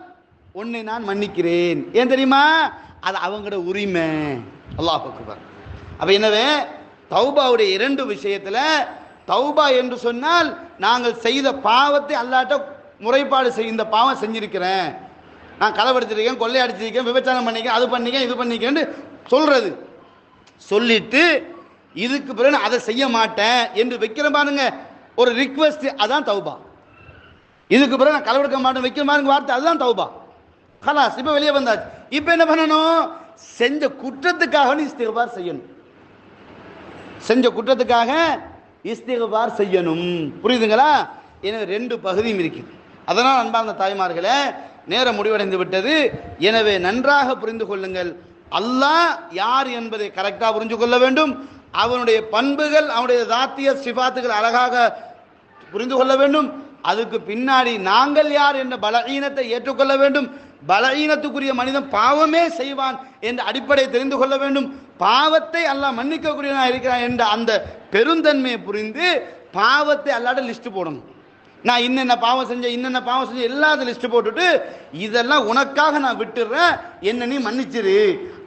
உன்னை நான் மன்னிக்கிறேன். ஏன் தெரியுமா? அது அவங்களோட உரிமை. அல்லாஹ் அக்பர். அப்ப எனவே தௌபாவுடைய 2 விஷயத்துல, தௌபா என்று சொன்னால் நாங்கள் செய்த பாவத்தை அல்லாஹ்ட்ட முறைப்பாடு இந்த பாவம் செஞ்சிருக்கிறேன், நான் களவெடுத்திருக்கேன், கொள்ளையடிச்சிருக்கேன், விபச்சாரம் பண்ணிக்கேன், அது பண்ணிக்கேன், இது பண்ணிக்கேன்னு சொல்றது. சொல்லிட்டு இதுக்கு பிறகு அதை செய்ய மாட்டேன் என்று வைக்கிற பாருங்க ஒரு ரிக்வெஸ்ட், அதான் தௌபா. இதுக்கு பிறகு நான் களவெடுக்க மாட்டேன் வைக்கிற பாருங்க வார்த்தை, அதுதான் தௌபா. خلاص இப்போ வெளியே வந்தாச்சு. இப்போ என்ன பண்ணணும்? செஞ்ச குற்றத்துக்காக இஸ்திக்பார் செய்யணும். செஞ்ச குற்றத்துக்காக இஸ்திக்பார் செய்யணும். புரியுதுங்களா? எனவே ரெண்டு பகுதியும் இருக்குது. அதனால் அன்பார்ந்த தாய்மார்களே, நேரம் முடிவடைந்து விட்டது. எனவே நன்றாக புரிந்து கொள்ளுங்கள். அல்லாஹ் யார் என்பதை கரெக்டாக புரிஞ்சு கொள்ள வேண்டும். அவனுடைய பண்புகள், அவனுடைய தாத்திய சிபாத்துகள் அழகாக புரிந்து கொள்ள வேண்டும். அதுக்கு பின்னாடி நாங்கள் யார் என்ற பலஈனத்தை ஏற்றுக்கொள்ள வேண்டும். பலஈனத்துக்குரிய மனிதன் பாவமே செய்வான் என்ற அடிப்படை தெரிந்து கொள்ள வேண்டும். பாவத்தை அல்லாஹ் மன்னிக்கக்கூடியவனாக இருக்கிறான் என்ற அந்த பெருந்தன்மையை புரிந்து பாவத்தை அல்லாட லிஸ்ட் போடணும். நான் இன்னென்ன பாவம் செஞ்சேன் எல்லாத்தையும் லிஸ்ட் போட்டுட்டு இதெல்லாம் உனக்காக நான் விட்டுறேன், என்ன நீ மன்னிச்சிரு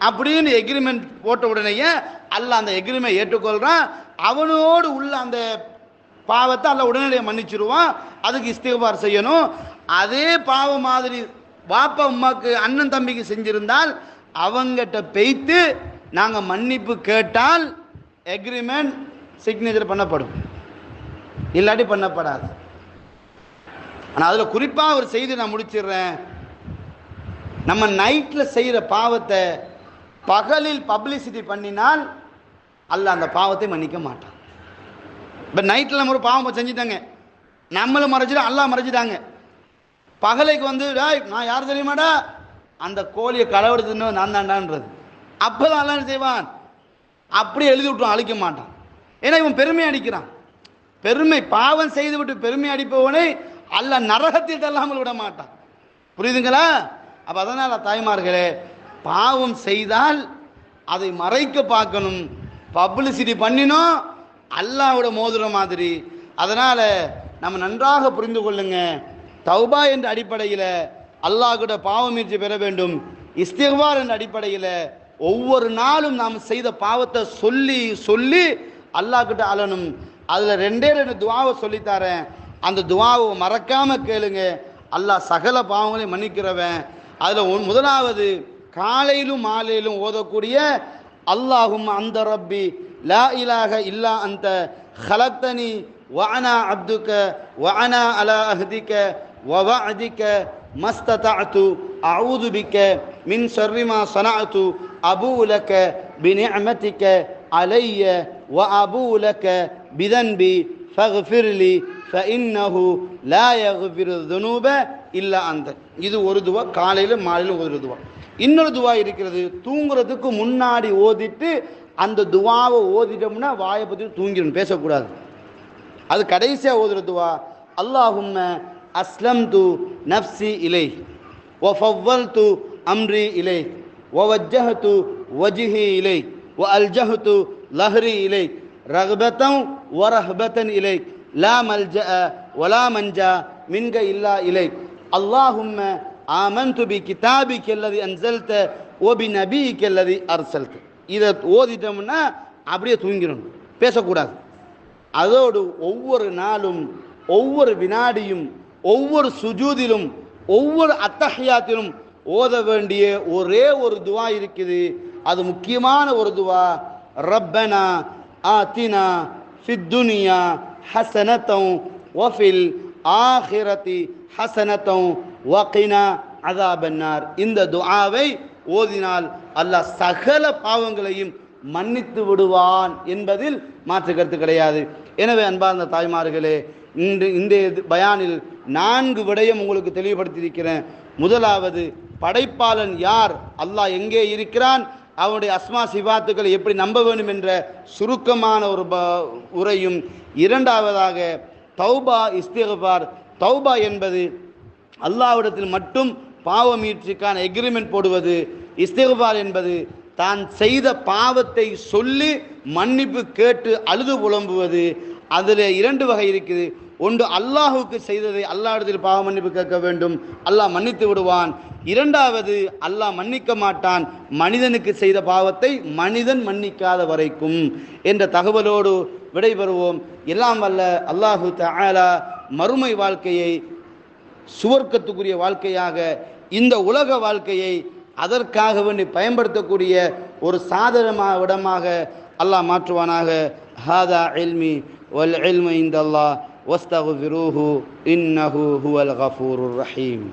அப்படின்னு எக்ரிமெண்ட் போட்ட உடனேயே அல்லாஹ் அந்த எக்ரிமெண்ட் ஏற்றுக்கொள்றான். அவனோடு உள்ள அந்த பாவத்தை அல்லாஹ் உடனடியாக மன்னிச்சிருவான். அதுக்கு இஸ்திக்பார் செய்யணும். அதே பாவம் மாதிரி பாப்பா அம்மாக்கு அண்ணன் தம்பிக்கு செஞ்சிருந்தால் அவங்ககிட்ட பெய்த்து நாங்கள் மன்னிப்பு கேட்டால் எக்ரிமெண்ட் சிக்னேச்சர் பண்ணப்படும், இல்லாட்டி பண்ணப்படாது. ஆனால் அதில் குறிப்பாக ஒரு செய்தி நான் முடிச்சிடுறேன். நம்ம நைட்டில் செய்கிற பாவத்தை பகலில் பப்ளிசிட்டி பண்ணினால் அல்லாஹ் அந்த பாவத்தை மன்னிக்க மாட்டான். இப்போ நைட்டில் நம்ம ஒரு பாவம் செஞ்சுட்டாங்க, நம்மளும் மறைச்சிடும், அல்லாஹ் மறைச்சிட்டாங்க. பகலைக்கு வந்து நான் யார் தெரியுமாடா, அந்த கோழியை களவெடுத்துன்னு நான் தாண்டான்றது. அப்போ தான் அல்லாஹ் செய்வான், அப்படி எழுதி விட்டுருவான், அழிக்க மாட்டான். ஏன்னா இவன் பெருமை அடிக்கிறான். பெருமை பாவம் செய்து விட்டு பெருமை அடிப்பவனை அல்லாஹ் நரகத்தில் தள்ளாமல் விட மாட்டான். புரியுதுங்களா? அப்போ அதனால் தாய்மார்களே, பாவம் செய்தால் அதை மறைக்க பார்க்கணும். பப்ளிசிட்டி பண்ணினோம் அல்லாஹ்வோட மோதுற மாதிரி. அதனால் நம்ம நன்றாக புரிந்து கொள்ளுங்க. தௌபா என்ற அடிப்படையில் அல்லாஹ் கூட பாவ மீட்சி பெற வேண்டும். இஸ்திக்பார் என்ற அடிப்படையில் ஒவ்வொரு நாளும் நாம் செய்த பாவத்தை சொல்லி சொல்லி அல்லாஹ் கிட்ட அழணும். அதில் ரெண்டே துவாவை சொல்லித்தாரேன். அந்த துவாவை மறக்காம கேளுங்க. அல்லாஹ் சகல பாவங்களையும் மன்னிக்கிறவன். அதில் முதலாவது காலையிலும் மாலையிலும் ஓதக்கூடிய அல்லாஹும் அந்த ரப்பி லா இலாஹ இல்லா அந்த ஹலக்தனி வஅனா அப்துக வஅனா அலா அஹ்திக வவஅதிக மஸ்ததஅது அஊது பிக மின் ஷர்ரி மா ஸனஅது அபூ லக பிநிஅமதிக அலைய வஅபூ லக பிதன்பி ஃபக்ஃபிர்லி ஃபஇன்னஹு லா யக்ஃபிரு ذுனூப இல்லா அந்த. இது ஒரு துவா, காலையில் மாலையில் ஒரு துவா. இன்னொரு துவா இருக்கிறது, தூங்குறதுக்கு முன்னாடி ஓதிட்டு அந்த துவாவை ஓதிட்டோம்னா வாயை பற்றி தூங்கிடணும், பேசக்கூடாது. அது கடைசியாக ஓதுற துவா, அல்லாஹும்ம அஸ்லம்து நஃப்ஸி இலைக் வ ஃபவ்வல்து அம்ரி இலைக் வ வஜ்ஜஹது வஜ்ஹி இலைக் வ அல்ஜஹது லஹ்ரி இலைக் ரக்பதன் வ ரஹ்பதன் இலைக் லா மல்ஜஅ வ லா மன்ஜா மின்க இல்லா இலைக் அல்லாஹும்ம ஆமன்து பி கிதாபிக அல்லதி அன்ஸல்த வ பி நபியிக அல்லதி அர்ஸல்த. இதை ஓதிட்டோம்னா அப்படியே தூங்கிடணும், பேசக்கூடாது. அதோடு ஒவ்வொரு நாளும் ஒவ்வொரு வினாடியும் ஒவ்வொரு சுஜூதிலும் ஒவ்வொரு அத்தஹியாத்திலும் ஓத வேண்டிய ஒரே ஒரு துவா இருக்குது. அது முக்கியமான ஒரு துவா. ரப்பனா ஆத்தினா ஃபித் துனியா ஹஸனத்தன் வ ஃபில் ஆஹிரதி ஹஸனத்தன் வ கினா அஸாபன்னார். இந்த துஆவை ஓதினால் அல்லாஹ் சகல பாவங்களையும் மன்னித்து விடுவான் என்பதில் மாற்று கருத்து கிடையாது. எனவே அன்பார்ந்த தாய்மார்களே, இந்த பயானில் 4 விடயம் உங்களுக்கு தெளிவுபடுத்தியிருக்கிறேன். முதலாவது, படைப்பாளன் யார், அல்லாஹ் எங்கே இருக்கிறான், அவனுடைய அஸ்மா சிபாத்துக்களை எப்படி நம்ப வேண்டும் என்ற சுருக்கமான ஒரு உரையும். இரண்டாவதாக தௌபா இஸ்திக்பார். தௌபா என்பது அல்லாஹ்விடத்தில் மட்டும் பாவ மீட்சிக்கான எக்ரிமெண்ட் போடுவது. இஸ்திக்பார் என்பது தான் செய்த பாவத்தை சொல்லி மன்னிப்பு கேட்டு அழுது புலம்புவது. அதில் 2 வகை இருக்குது. ஒன்று, அல்லாஹுக்கு செய்ததை அல்லாஹ்விடத்தில் பாவ மன்னிப்பு கேட்க வேண்டும், அல்லாஹ் மன்னித்து விடுவான். இரண்டாவது, அல்லாஹ் மன்னிக்க மாட்டான் மனிதனுக்கு செய்த பாவத்தை மனிதன் மன்னிக்காத வரைக்கும் என்ற தகவலோடு விடைபெறுவோம். எல்லாம் வல்ல அல்லாஹு தஆலா மறுமை வாழ்க்கையை சுவர்க்கத்துக்குரிய வாழ்க்கையாக, இந்த உலக வாழ்க்கையை அதற்காக வேண்டி பயன்படுத்தக்கூடிய ஒரு சாதனமாக விடமாக அல்லாஹ் மாற்றுவானாக. ஹாதா இல்மி வல் இல்மு இன்தல்லாஹ் வஸ்தக்ஃபிரூஹு இன்னஹு ஹுவல் கஃபூருர் ரஹீம்.